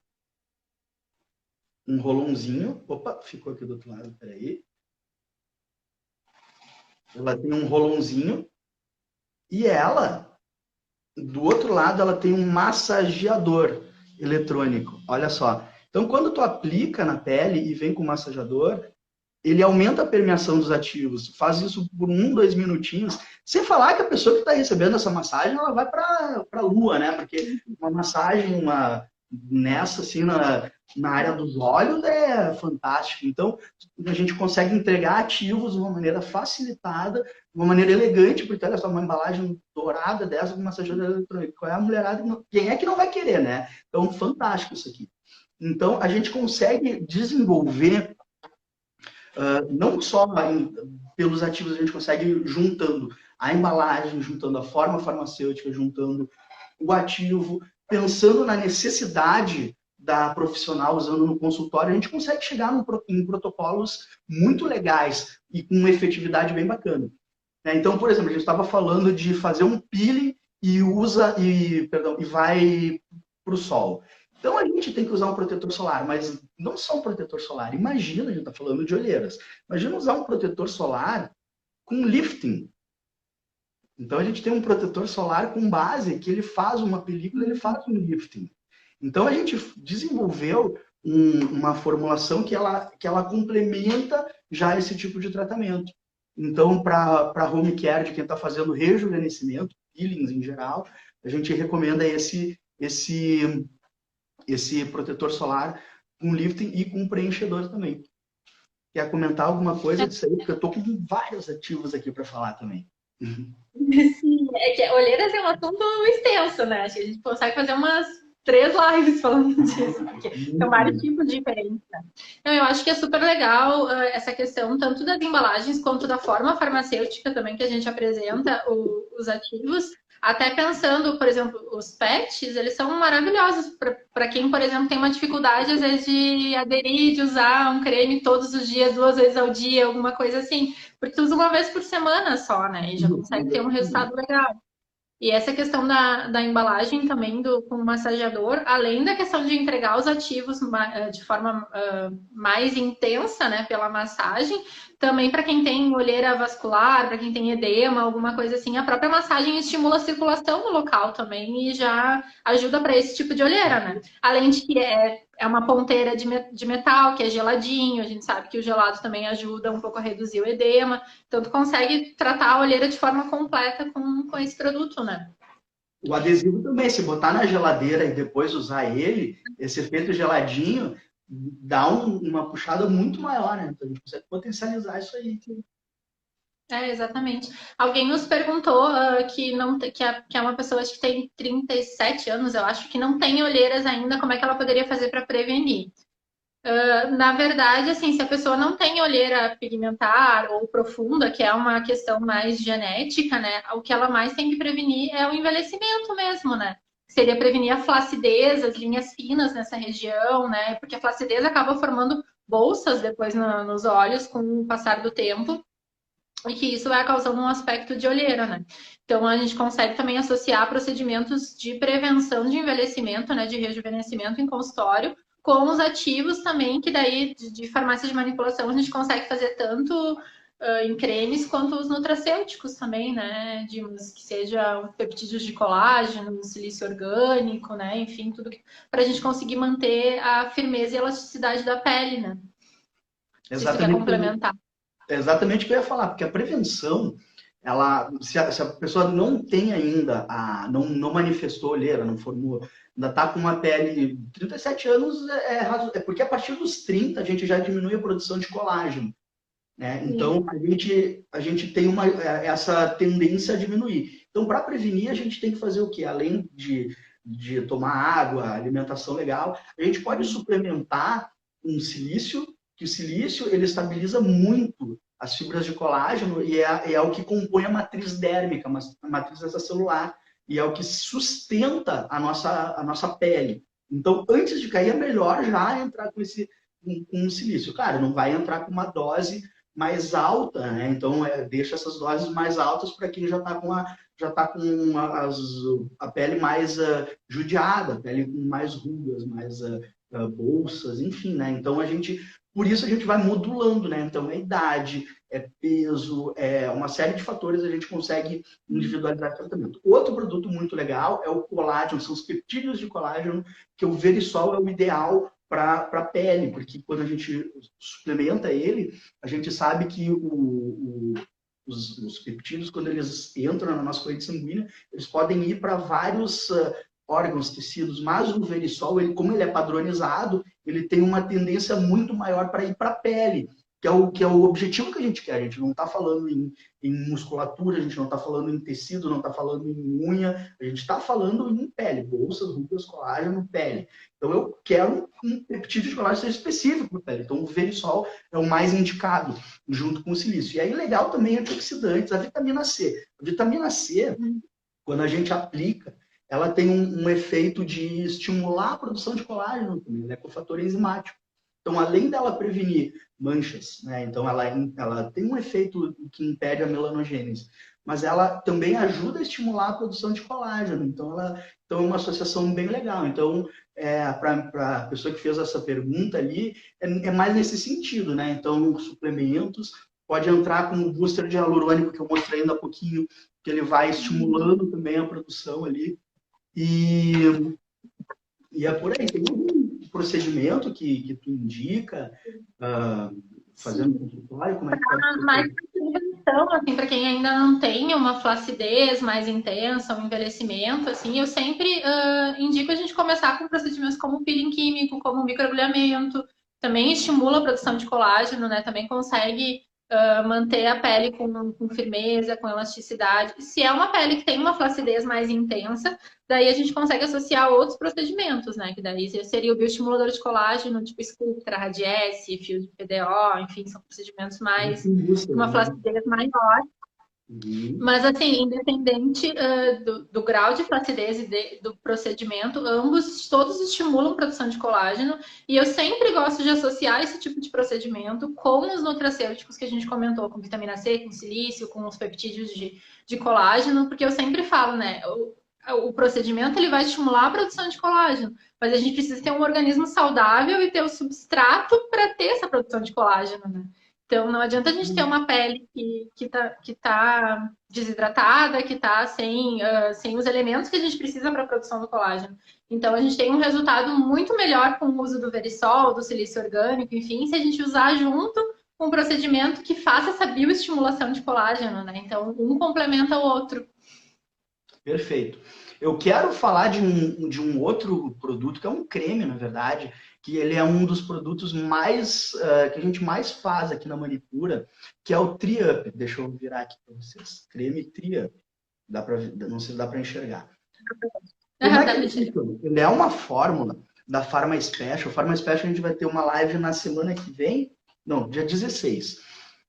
um rolãozinho. Opa, ficou aqui do outro lado, peraí. Ela tem um rolãozinho. E ela, do outro lado, ela tem um massageador eletrônico. Olha só. Então, quando tu aplica na pele e vem com o massageador, ele aumenta a permeação dos ativos, faz isso por 1, 2 minutinhos, sem falar que a pessoa que está recebendo essa massagem, ela vai para a lua, né? Porque uma massagem nessa, assim, na área dos olhos é fantástico. Então, a gente consegue entregar ativos de uma maneira facilitada, de uma maneira elegante, porque olha só, uma embalagem dourada dessa com massageador eletrônico. Qual é a mulherada? Quem é que não vai querer, né? Então, fantástico isso aqui. Então, a gente consegue desenvolver não só pelos ativos, a gente consegue juntando a embalagem, juntando a forma farmacêutica, juntando o ativo, pensando na necessidade da profissional usando no consultório, a gente consegue chegar em protocolos muito legais e com uma efetividade bem bacana. Então, por exemplo, a gente estava falando de fazer um peeling e vai para o sol. Então a gente tem que usar um protetor solar, mas não só um protetor solar. Imagina, a gente está falando de olheiras. Imagina usar um protetor solar com lifting. Então a gente tem um protetor solar com base que ele faz uma película, ele faz um lifting. Então a gente desenvolveu uma formulação que ela complementa já esse tipo de tratamento. Então, para home care, de quem está fazendo rejuvenescimento, peelings em geral, a gente recomenda esse protetor solar com lifting e com preenchedor também. quer comentar alguma coisa disso aí? Porque eu tô com vários ativos aqui para falar também. Sim, é que olheiras é um assunto extenso, né? Acho que a gente consegue fazer umas 3 lives falando disso, porque são Muito vários bem. tipos diferentes. Né? Então, eu acho que é super legal essa questão, tanto das embalagens quanto da forma farmacêutica também que a gente apresenta os ativos. Até pensando, por exemplo, os PETs, eles são maravilhosos para quem, por exemplo, tem uma dificuldade, às vezes, de aderir, de usar um creme todos os dias, 2 vezes ao dia, alguma coisa assim. Porque tu usa uma vez por semana só, né? E já consegue ter um resultado legal. E essa questão da embalagem também com o massageador, além da questão de entregar os ativos de forma mais intensa, né, pela massagem, também para quem tem olheira vascular, para quem tem edema, alguma coisa assim, a própria massagem estimula a circulação no local também e já ajuda para esse tipo de olheira, né? Além de que é uma ponteira de metal, que é geladinho, a gente sabe que o gelado também ajuda um pouco a reduzir o edema. Então, tu consegue tratar a olheira de forma completa com esse produto, né? O adesivo também, se botar na geladeira e depois usar ele, esse efeito geladinho dá uma puxada muito maior, né? Então a gente consegue potencializar isso aí. Exatamente. Alguém nos perguntou que, não, que é uma pessoa acho que tem 37 anos, eu acho, que não tem olheiras ainda, como é que ela poderia fazer para prevenir? Na verdade, assim, se a pessoa não tem olheira pigmentar ou profunda, que é uma questão mais genética, né? O que ela mais tem que prevenir é o envelhecimento mesmo, né? Seria prevenir a flacidez, as linhas finas nessa região, né? Porque a flacidez acaba formando bolsas depois nos olhos com o passar do tempo e que isso vai causando um aspecto de olheira, né? Então a gente consegue também associar procedimentos de prevenção de envelhecimento, né, de rejuvenescimento em consultório, com os ativos também, que daí de farmácia de manipulação a gente consegue fazer tanto em cremes quanto os nutracêuticos também, né? Que seja peptídeos de colágeno, silício orgânico, né? Enfim, tudo para a gente conseguir manter a firmeza e elasticidade da pele, né? Se isso quer Exatamente, complementar. exatamente o que eu ia falar, porque a prevenção, ela, se a pessoa não tem ainda, não manifestou olheira, não formou, ainda está com uma pele, 37 anos é porque a partir dos 30 a gente já diminui a produção de colágeno. Né? Então, a gente tem essa tendência a diminuir. Então, para prevenir, a gente tem que fazer o quê? Além de tomar água, alimentação legal, a gente pode suplementar um silício, que o silício ele estabiliza muito as fibras de colágeno e é o que compõe a matriz dérmica, a matriz extracelular, e é o que sustenta a nossa pele. Então, antes de cair, é melhor já entrar com um silício. Claro, não vai entrar com uma dose mais alta, né? Então deixa essas doses mais altas para quem já tá com a pele mais judiada, a pele com mais rugas, mais bolsas, enfim, né? Então por isso a gente vai modulando, né? Então é idade, é peso, é uma série de fatores a gente consegue individualizar o tratamento. Outro produto muito legal é o colágeno, são os peptídeos de colágeno, que o Verisol é o ideal para a pele, porque quando a gente suplementa ele, a gente sabe que os peptídeos, quando eles entram na nossa corrente sanguínea, eles podem ir para vários órgãos, tecidos, mas o Verisol, como ele é padronizado, ele tem uma tendência muito maior para ir para a pele, que é o objetivo que a gente quer. A gente não está falando em musculatura, a gente não está falando em tecido, não está falando em unha, a gente está falando em pele, bolsas, rugas, colágeno, pele. Então eu quero um peptídeo de colágeno específico para pele. Então o Verisol é o mais indicado, junto com o silício. E aí legal também antioxidantes, a vitamina C. A vitamina C, quando a gente aplica, ela tem um efeito de estimular a produção de colágeno também, ela é cofator enzimático. Então, além dela prevenir manchas, né? Então ela tem um efeito que impede a melanogênese, mas ela também ajuda a estimular a produção de colágeno. Então é uma associação bem legal. Então, para a pessoa que fez essa pergunta ali, é mais nesse sentido, né? Então, suplementos, pode entrar com o booster de hialurônico, que eu mostrei ainda há pouquinho, que ele vai estimulando também a produção ali. E é por aí. Tem algum procedimento que tu indica, fazendo consultório? Como é que pode Mais ser? prevenção, assim, para quem ainda não tem uma flacidez mais intensa, um envelhecimento, assim, eu sempre indico a gente começar com procedimentos como peeling químico, como microagulhamento, também estimula a produção de colágeno, né? Também consegue manter a pele com firmeza, com elasticidade. Se é uma pele que tem uma flacidez mais intensa, daí a gente consegue associar outros procedimentos, né? Que daí seria o bioestimulador de colágeno, tipo Sculptra, Radiesse, fio de PDO, enfim, são procedimentos mais uma flacidez maior. Mas, assim, independente do grau de flacidez e do procedimento, todos estimulam a produção de colágeno. E eu sempre gosto de associar esse tipo de procedimento com os nutracêuticos que a gente comentou, com vitamina C, com silício, com os peptídeos de colágeno, porque eu sempre falo, né? O procedimento ele vai estimular a produção de colágeno, mas a gente precisa ter um organismo saudável e ter o substrato para ter essa produção de colágeno, né? Então, não adianta a gente ter uma pele que tá desidratada, que está sem os elementos que a gente precisa para a produção do colágeno. Então, a gente tem um resultado muito melhor com o uso do Verisol, do silício orgânico, enfim, se a gente usar junto um procedimento que faça essa bioestimulação de colágeno, né? Então, um complementa o outro. Perfeito. Eu quero falar de um outro produto, que é um creme, na verdade, que ele é um dos produtos mais que a gente mais faz aqui na manicura, que é o Tri-Up. Deixa eu virar aqui para vocês. Creme Tri-Up. Não sei se dá para enxergar. Ele é uma fórmula da Pharma Special. Pharma Special a gente vai ter uma live na semana que vem, não, dia 16,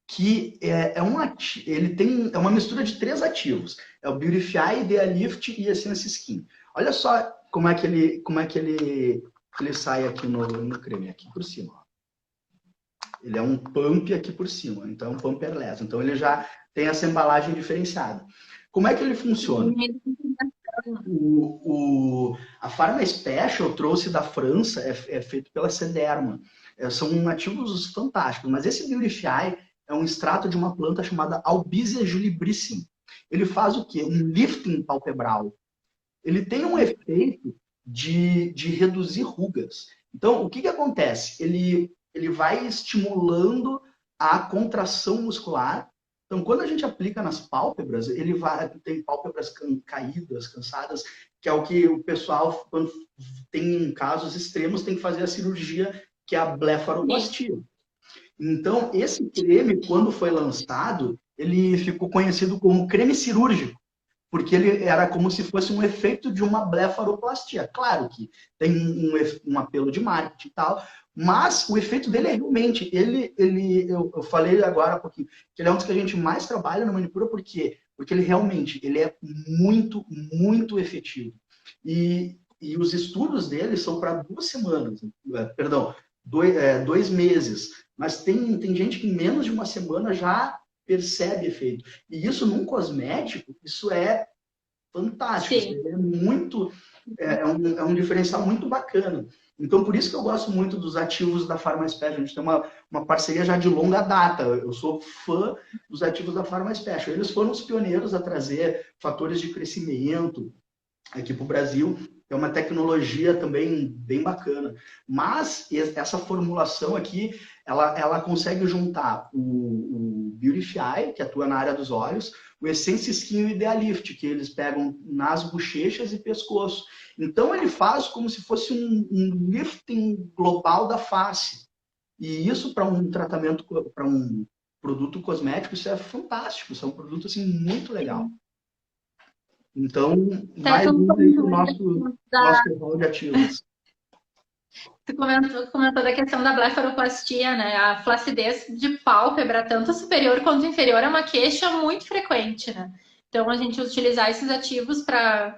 que é uma mistura de 3 ativos. É o Beautify, Idealift e Essence Skin. Olha só como é que ele sai aqui no creme, aqui por cima. Ó. Ele é um pump aqui por cima, então é um pump airless. Então ele já tem essa embalagem diferenciada. Como é que ele funciona? A Pharma Special trouxe da França, é feito pela Sederma. São ativos fantásticos, mas esse Beautify é um extrato de uma planta chamada Albizia julibrissim. Ele faz o quê? Um lifting palpebral. Ele tem um efeito de reduzir rugas. Então, o que acontece? Ele vai estimulando a contração muscular. Então, quando a gente aplica nas pálpebras, tem pálpebras caídas, cansadas, que é o que o pessoal, quando tem casos extremos, tem que fazer a cirurgia, que é a blefaroplastia. Então, esse creme, quando foi lançado, ele ficou conhecido como creme cirúrgico, porque ele era como se fosse um efeito de uma blefaroplastia. Claro que tem um apelo de marketing e tal, mas o efeito dele é realmente, eu falei agora há pouquinho, que ele é um dos que a gente mais trabalha na manicura, por quê? Porque ele realmente ele é muito, muito efetivo. E os estudos dele são para 2 semanas, perdão, 2 meses. Mas tem gente que em menos de 1 semana já percebe efeito. E isso num cosmético, isso é fantástico. Isso é muito, é um diferencial muito bacana. Então, por isso que eu gosto muito dos ativos da Pharma Special. A gente tem uma parceria já de longa data. Eu sou fã dos ativos da Pharma Special. Eles foram os pioneiros a trazer fatores de crescimento aqui para o Brasil. É uma tecnologia também bem bacana. Mas essa formulação aqui, ela consegue juntar o Beautify, que atua na área dos olhos, o Essence Skin e o Idealift, que eles pegam nas bochechas e pescoço. Então, ele faz como se fosse um lifting global da face. E isso, para um tratamento, para um produto cosmético, isso é fantástico. Isso é um produto assim, muito legal. Então, mais um aí para o nosso rol de ativos. Tu comentou da questão da blefaroplastia, né? A flacidez de pálpebra, tanto superior quanto inferior, é uma queixa muito frequente, né? Então, a gente utilizar esses ativos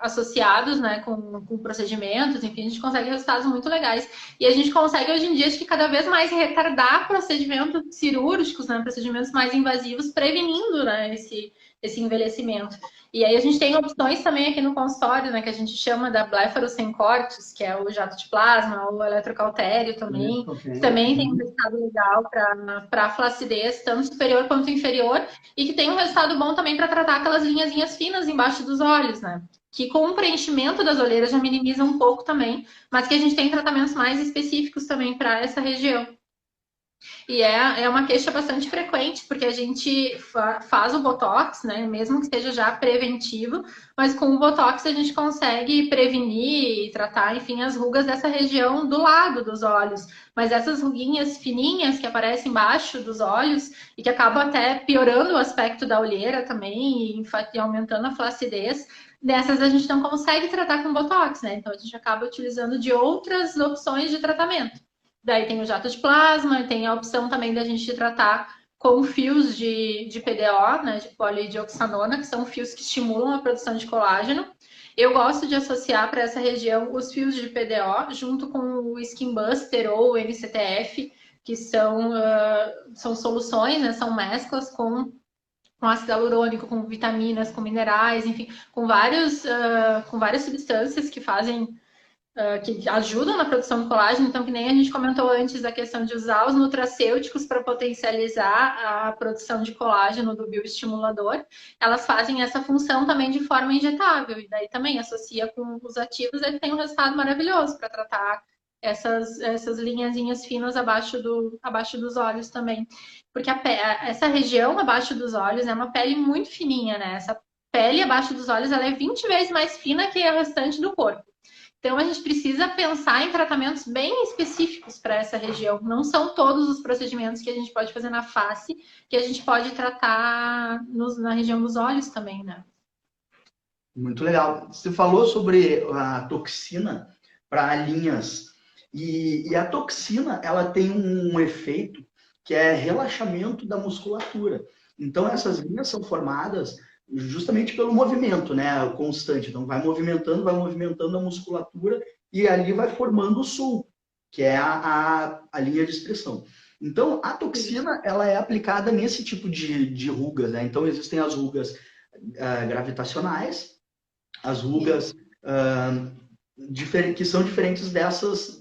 associados, né, com procedimentos, enfim, a gente consegue resultados muito legais. E a gente consegue, hoje em dia, acho que cada vez mais retardar procedimentos cirúrgicos, né, procedimentos mais invasivos, prevenindo, né, esse envelhecimento. E aí a gente tem opções também aqui no consultório, né, que a gente chama da blefaro sem cortes, que é o jato de plasma, o eletrocautério também, que também tem um resultado legal para a flacidez, tanto superior quanto inferior, e que tem um resultado bom também para tratar aquelas linhazinhas finas embaixo dos olhos, né? Que com o preenchimento das olheiras já minimiza um pouco também, mas que a gente tem tratamentos mais específicos também para essa região. E é uma queixa bastante frequente, porque a gente faz o Botox, né? Mesmo que seja já preventivo, mas com o Botox a gente consegue prevenir e tratar, enfim, as rugas dessa região do lado dos olhos. Mas essas ruguinhas fininhas que aparecem embaixo dos olhos e que acabam até piorando o aspecto da olheira também e aumentando a flacidez, dessas a gente não consegue tratar com Botox, né? Então a gente acaba utilizando de outras opções de tratamento. Daí tem o jato de plasma, tem a opção também da gente tratar com fios de PDO, né, de polidioxanona, que são fios que estimulam a produção de colágeno. Eu gosto de associar para essa região os fios de PDO junto com o Skin Buster ou o MCTF, que são soluções, né, são mesclas com ácido hialurônico, com vitaminas, com minerais, enfim, com várias substâncias que fazem que ajudam na produção do colágeno, então que nem a gente comentou antes da questão de usar os nutracêuticos para potencializar a produção de colágeno do bioestimulador, elas fazem essa função também de forma injetável, e daí também associa com os ativos, ele tem um resultado maravilhoso para tratar essas linhazinhas finas abaixo dos olhos também. Porque essa região abaixo dos olhos é uma pele muito fininha, né? Essa pele abaixo dos olhos ela é 20 vezes mais fina que a restante do corpo. Então, a gente precisa pensar em tratamentos bem específicos para essa região. Não são todos os procedimentos que a gente pode fazer na face, que a gente pode tratar na região dos olhos também, né? Muito legal. Você falou sobre a toxina para linhas. E a toxina, ela tem um efeito que é relaxamento da musculatura. Então, essas linhas são formadas justamente pelo movimento, né, constante. Então, vai movimentando a musculatura e ali vai formando o sul, que é a linha de expressão. Então, a toxina, ela é aplicada nesse tipo de rugas, né? Então, existem as rugas gravitacionais, as rugas que são diferentes dessas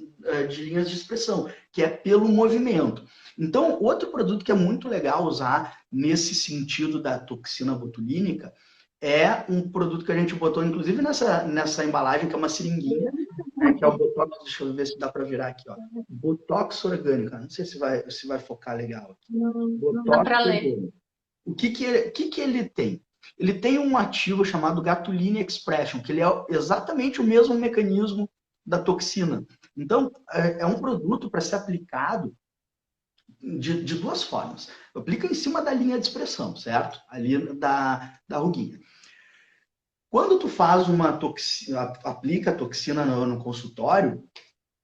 de linhas de expressão, que é pelo movimento. Então, outro produto que é muito legal usar nesse sentido da toxina botulínica é um produto que a gente botou, inclusive, nessa embalagem, que é uma seringuinha, né, que é o Botox, deixa eu ver se dá para virar aqui, ó. Botox orgânico, não sei se vai focar legal aqui. Não dá para ler. O que ele tem? Ele tem um ativo chamado Gatulini Expression, que ele é exatamente o mesmo mecanismo da toxina. Então, é um produto para ser aplicado de duas formas. Aplica em cima da linha de expressão, certo? Ali da ruguinha. Quando tu faz aplica a toxina no consultório,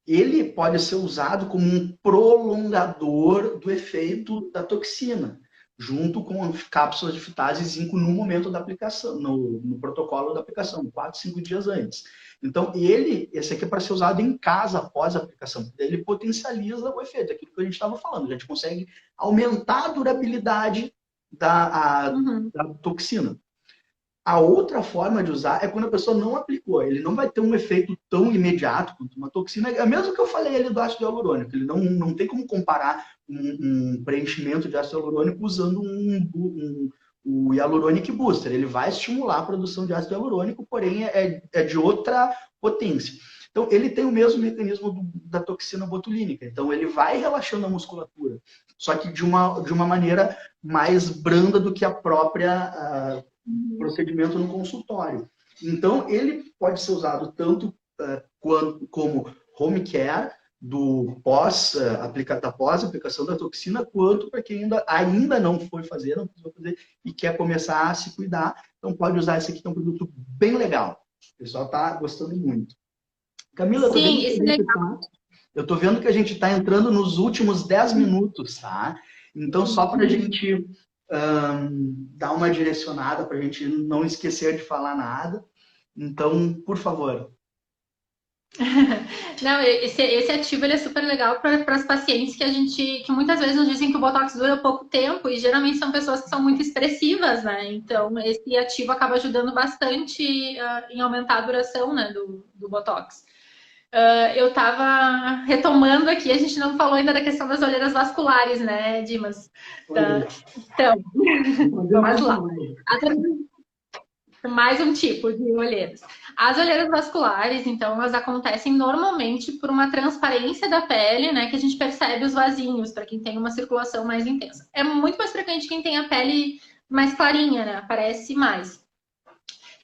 ele pode ser usado como um prolongador do efeito da toxina, junto com cápsulas de fitase e zinco no momento da aplicação, no protocolo da aplicação, 4, 5 dias antes. Então, esse aqui é para ser usado em casa após a aplicação. Ele potencializa o efeito, aquilo que a gente estava falando. A gente consegue aumentar a durabilidade da toxina. A outra forma de usar é quando a pessoa não aplicou. Ele não vai ter um efeito tão imediato quanto uma toxina. É mesmo que eu falei ali do ácido hialurônico. Ele não tem como comparar um preenchimento de ácido hialurônico usando o Hyaluronic Booster. Ele vai estimular a produção de ácido hialurônico, porém é de outra potência. Então, ele tem o mesmo mecanismo da toxina botulínica. Então, ele vai relaxando a musculatura, só que de uma maneira mais branda do que a própria procedimento no consultório. Então, ele pode ser usado tanto como home care, da pós-aplicação da toxina, quanto para quem ainda não foi fazer, não precisou fazer e quer começar a se cuidar. Então, pode usar esse aqui, que é um produto bem legal. O pessoal está gostando muito. Camila, eu estou vendo que a gente está entrando nos últimos 10 minutos, tá? Então, só para a gente dar uma direcionada, para a gente não esquecer de falar nada. Então, por favor. Não, esse ativo ele é super legal para as pacientes que muitas vezes nos dizem que o Botox dura pouco tempo e geralmente são pessoas que são muito expressivas, né? Então, esse ativo acaba ajudando bastante em aumentar a duração, né, do Botox. Eu estava retomando aqui, a gente não falou ainda da questão das olheiras vasculares, né, Dimas? Então, vamos lá. Mais um tipo de olheiras. As olheiras vasculares, então, elas acontecem normalmente por uma transparência da pele, né? Que a gente percebe os vasinhos, para quem tem uma circulação mais intensa. É muito mais frequente quem tem a pele mais clarinha, né? Aparece mais.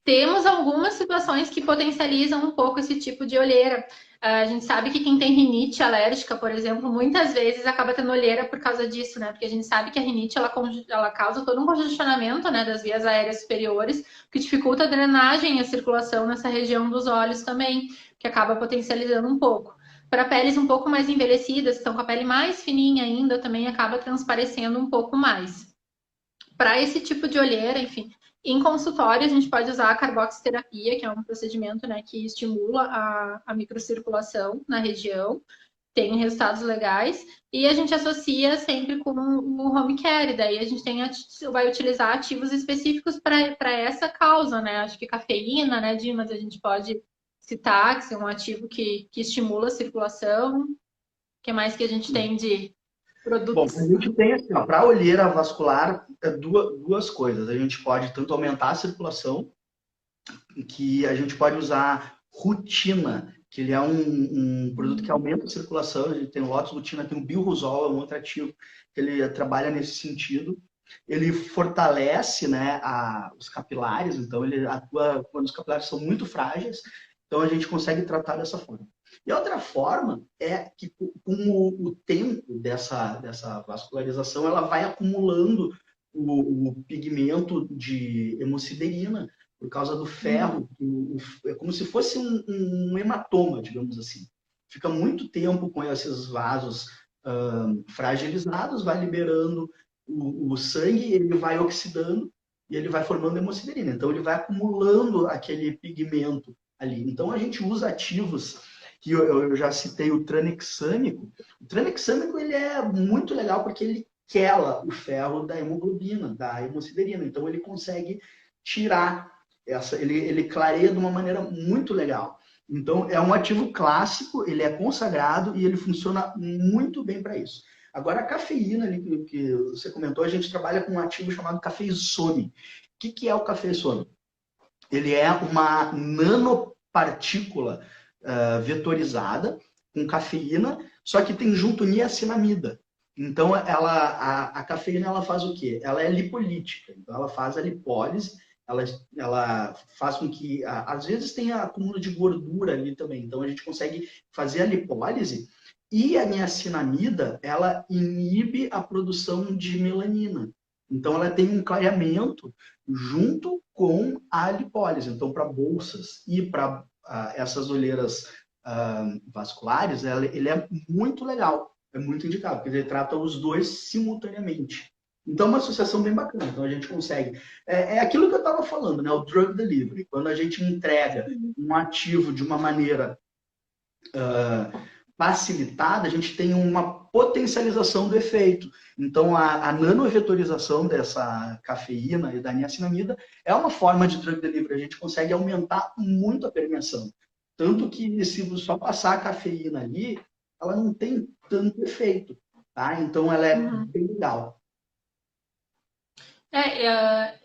Temos algumas situações que potencializam um pouco esse tipo de olheira. A gente sabe que quem tem rinite alérgica, por exemplo, muitas vezes acaba tendo olheira por causa disso, né? Porque a gente sabe que a rinite ela causa todo um congestionamento, né, das vias aéreas superiores, que dificulta a drenagem e a circulação nessa região dos olhos também, que acaba potencializando um pouco. Para peles um pouco mais envelhecidas, que estão com a pele mais fininha ainda, também acaba transparecendo um pouco mais. Para esse tipo de olheira, enfim, em consultório a gente pode usar a carboxiterapia, que é um procedimento, né, que estimula a microcirculação na região, tem resultados legais, e a gente associa sempre com o home care, daí a gente vai utilizar ativos específicos para essa causa, né? Acho que cafeína, né, Dimas, a gente pode citar, que é um ativo que estimula a circulação. O que mais que a gente tem de Bom, produtos? a gente tem assim, para a olheira vascular, duas coisas. A gente pode tanto aumentar a circulação, que a gente pode usar rutina, que ele é um produto que aumenta a circulação. A gente tem o Lotus Rutina, tem o Biorusol, é um outro ativo que ele trabalha nesse sentido. Ele fortalece, né, os capilares, então ele atua quando os capilares são muito frágeis, então a gente consegue tratar dessa forma. E outra forma é que com o tempo dessa vascularização, ela vai acumulando o pigmento de hemosiderina, por causa do ferro, é como se fosse um hematoma, digamos assim. Fica muito tempo com esses vasos fragilizados, vai liberando o sangue, ele vai oxidando e ele vai formando hemosiderina. Então, ele vai acumulando aquele pigmento ali. Então, a gente usa ativos que eu já citei, o tranexâmico. O tranexâmico ele é muito legal porque ele quela o ferro da hemoglobina, da hemosiderina. Então, ele consegue tirar ele clareia de uma maneira muito legal. Então, é um ativo clássico, ele é consagrado e ele funciona muito bem para isso. Agora, a cafeína, ali, que você comentou, a gente trabalha com um ativo chamado cafeizone. O que é o cafeizone? Ele é uma nanopartícula vetorizada com cafeína, só que tem junto niacinamida. Então, a cafeína ela faz o quê? Ela é lipolítica. Então, ela faz a lipólise, ela faz com que, às vezes, tenha acúmulo de gordura ali também. Então, a gente consegue fazer a lipólise e a niacinamida, ela inibe a produção de melanina. Então, ela tem um clareamento junto com a lipólise. Então, para bolsas e para essas olheiras vasculares, ele é muito legal, é muito indicado, porque ele trata os dois simultaneamente. Então, é uma associação bem bacana. Então, a gente consegue. É aquilo que eu estava falando, né? O drug delivery. Quando a gente entrega um ativo de uma maneira facilitada, a gente tem uma potencialização do efeito. Então, a nanovetorização dessa cafeína e da niacinamida é uma forma de drug delivery. A gente consegue aumentar muito a permeação. Tanto que, se só passar a cafeína ali, ela não tem tanto efeito. Tá? Então, ela é bem legal.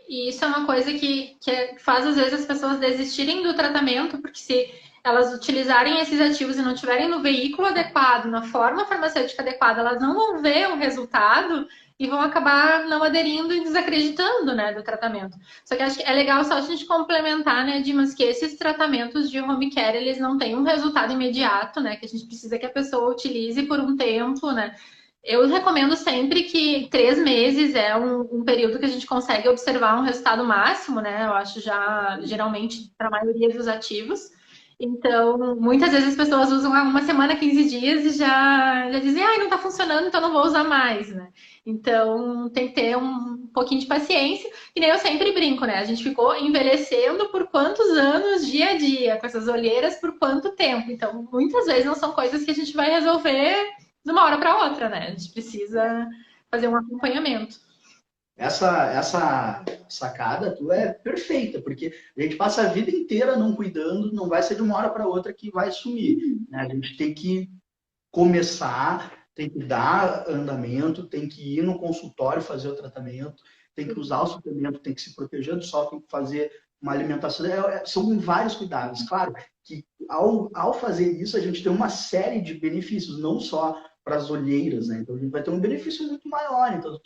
E isso é uma coisa que faz, às vezes, as pessoas desistirem do tratamento, porque se elas utilizarem esses ativos e não tiverem no veículo adequado, na forma farmacêutica adequada, elas não vão ver o resultado e vão acabar não aderindo e desacreditando, né, do tratamento. Só que acho que é legal só a gente complementar, né, Dimas, que esses tratamentos de home care, eles não têm um resultado imediato, né, que a gente precisa que a pessoa utilize por um tempo, né. Eu recomendo sempre que 3 meses é um período que a gente consegue observar um resultado máximo, né? Eu acho já, geralmente, para a maioria dos ativos. Então, muitas vezes as pessoas usam uma semana, 15 dias e já dizem, não está funcionando, então não vou usar mais, né? Então, tem que ter um pouquinho de paciência. E nem eu sempre brinco, né? A gente ficou envelhecendo por quantos anos, dia a dia, com essas olheiras, por quanto tempo. Então, muitas vezes não são coisas que a gente vai resolver de uma hora para outra, né? A gente precisa fazer um acompanhamento. Essa sacada tua é perfeita, porque a gente passa a vida inteira não cuidando, não vai ser de uma hora para outra que vai sumir. Né? A gente tem que começar, tem que dar andamento, tem que ir no consultório fazer o tratamento, tem que usar o suplemento, tem que se proteger do sol, tem que fazer uma alimentação, são vários cuidados. Claro que ao fazer isso, a gente tem uma série de benefícios, não só para as olheiras, né? Então, a gente vai ter um benefício muito maior. Então,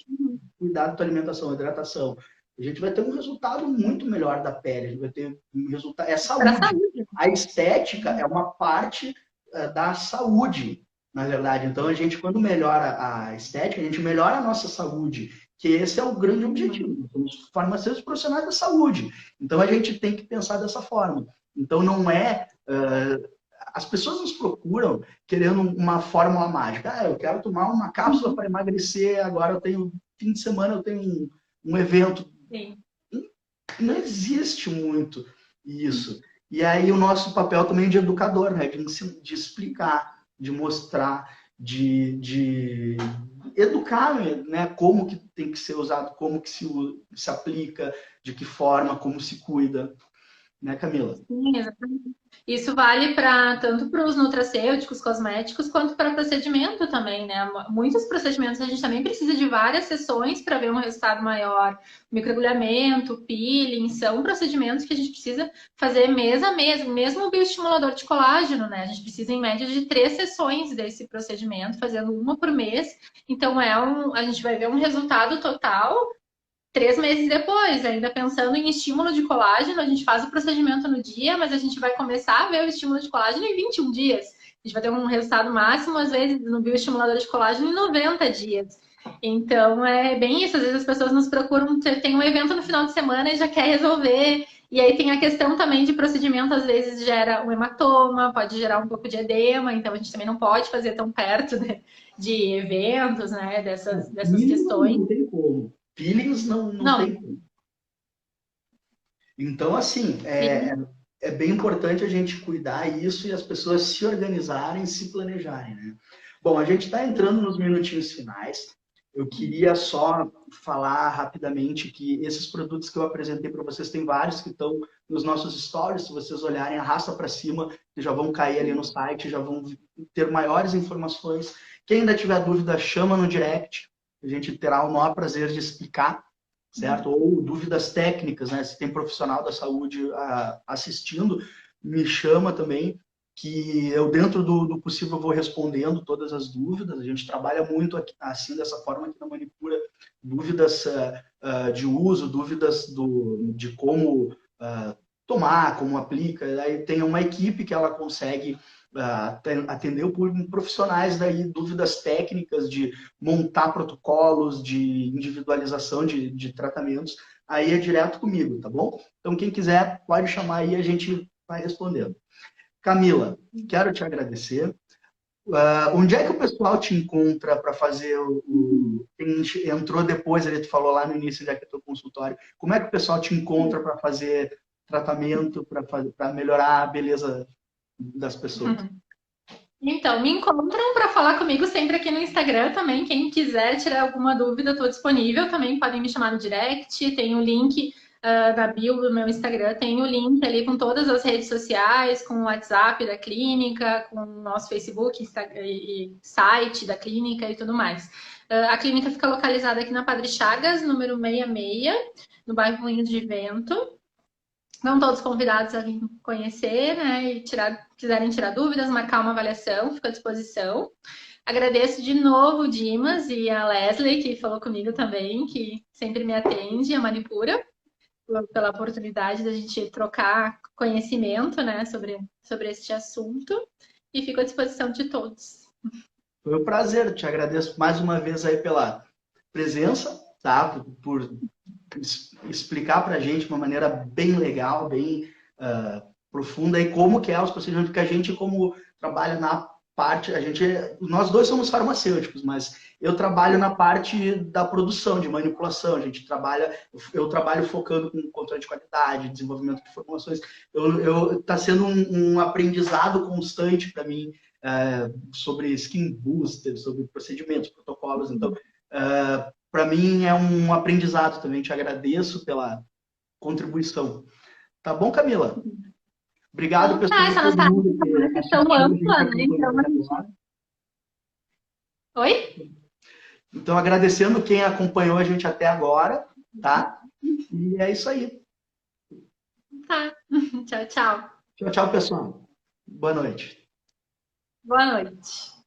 cuidar da tua alimentação, hidratação, a gente vai ter um resultado muito melhor da pele, a gente vai ter um resultado, é Para a saúde. saúde. A estética é uma parte da saúde, na verdade. Então, a gente, quando melhora a estética, a gente melhora a nossa saúde, que esse é o grande objetivo. Nós somos farmacêuticos profissionais da saúde. Então, a gente tem que pensar dessa forma. Então, não é... as pessoas nos procuram querendo uma fórmula mágica. Eu quero tomar uma cápsula para emagrecer, agora eu tenho... Fim de semana eu tenho um evento. Sim. Não existe muito isso. E aí o nosso papel também de educador, né? De explicar, de mostrar, de educar, né? Como que tem que ser usado, como que se aplica, de que forma, como se cuida. Né, Camila? Sim, exatamente. Isso vale para tanto para os nutracêuticos, cosméticos, quanto para procedimento também, né? Muitos procedimentos a gente também precisa de várias sessões para ver um resultado maior. Microagulhamento, peeling, são procedimentos que a gente precisa fazer mês a mês, mesmo o bioestimulador de colágeno, né? A gente precisa, em média, de 3 sessões desse procedimento, fazendo uma por mês. Então, a gente vai ver um resultado total 3 meses depois, ainda pensando em estímulo de colágeno, a gente faz o procedimento no dia, mas a gente vai começar a ver o estímulo de colágeno em 21 dias. A gente vai ter um resultado máximo, às vezes, no bioestimulador de colágeno em 90 dias. Então, é bem isso. Às vezes as pessoas nos procuram, tem um evento no final de semana e já quer resolver. E aí tem a questão também de procedimento, às vezes gera um hematoma, pode gerar um pouco de edema, então a gente também não pode fazer tão perto de eventos, né, dessas questões. Não tem como. Feelings não tem como. Então, assim, é bem importante a gente cuidar isso e as pessoas se organizarem, se planejarem, né? Bom, a gente está entrando nos minutinhos finais. Eu queria só falar rapidamente que esses produtos que eu apresentei para vocês, tem vários que estão nos nossos stories. Se vocês olharem, arrasta para cima, que já vão cair ali no site, já vão ter maiores informações. Quem ainda tiver dúvida, chama no direct. A gente terá o maior prazer de explicar, certo? Ou dúvidas técnicas, né? Se tem profissional da saúde assistindo, me chama também, que eu, dentro do possível, vou respondendo todas as dúvidas. A gente trabalha muito aqui, assim, dessa forma aqui na Manipura, dúvidas de uso, dúvidas de como tomar, como aplica. Aí tem uma equipe que ela consegue atender o público, profissionais daí, dúvidas técnicas de montar protocolos, de individualização de tratamentos, aí é direto comigo, tá bom? Então, quem quiser, pode chamar aí, a gente vai respondendo. Camila, quero te agradecer. Onde é que o pessoal te encontra para fazer quem entrou depois, ali tu falou lá no início já que é teu consultório, como é que o pessoal te encontra para fazer tratamento, para melhorar a beleza das pessoas? Então, me encontram para falar comigo sempre aqui no Instagram também. Quem quiser tirar alguma dúvida, estou disponível. Também podem me chamar no direct. Tem o link na bio do meu Instagram. Tem o link ali com todas as redes sociais, com o WhatsApp da clínica, com o nosso Facebook, Instagram, e site da clínica e tudo mais. A clínica fica localizada aqui na Padre Chagas, número 66, no bairro Moinhos de Vento. Estão todos convidados a vir conhecer, né? E quiserem tirar dúvidas, marcar uma avaliação, fico à disposição. Agradeço de novo o Dimas e a Leslie, que falou comigo também, que sempre me atende, a Manipura, pela oportunidade da gente trocar conhecimento, né, sobre este assunto. E fico à disposição de todos. Foi um prazer, te agradeço mais uma vez aí pela presença, tá? Por explicar para a gente de uma maneira bem legal, bem profunda, e como que é os procedimentos que a gente, como trabalha na parte, nós dois somos farmacêuticos, mas eu trabalho na parte da produção, de manipulação, eu trabalho focando com controle de qualidade, desenvolvimento de formulações, tá sendo um aprendizado constante para mim, sobre skin booster, sobre procedimentos, protocolos, então para mim é um aprendizado também. Te agradeço pela contribuição. Tá bom, Camila? Obrigado, pessoal. Essa nossa questão ampla, né? Então, Oi? Então, agradecendo quem acompanhou a gente até agora, tá? E é isso aí. Tá. Tchau, tchau. Tchau, tchau, pessoal. Boa noite. Boa noite.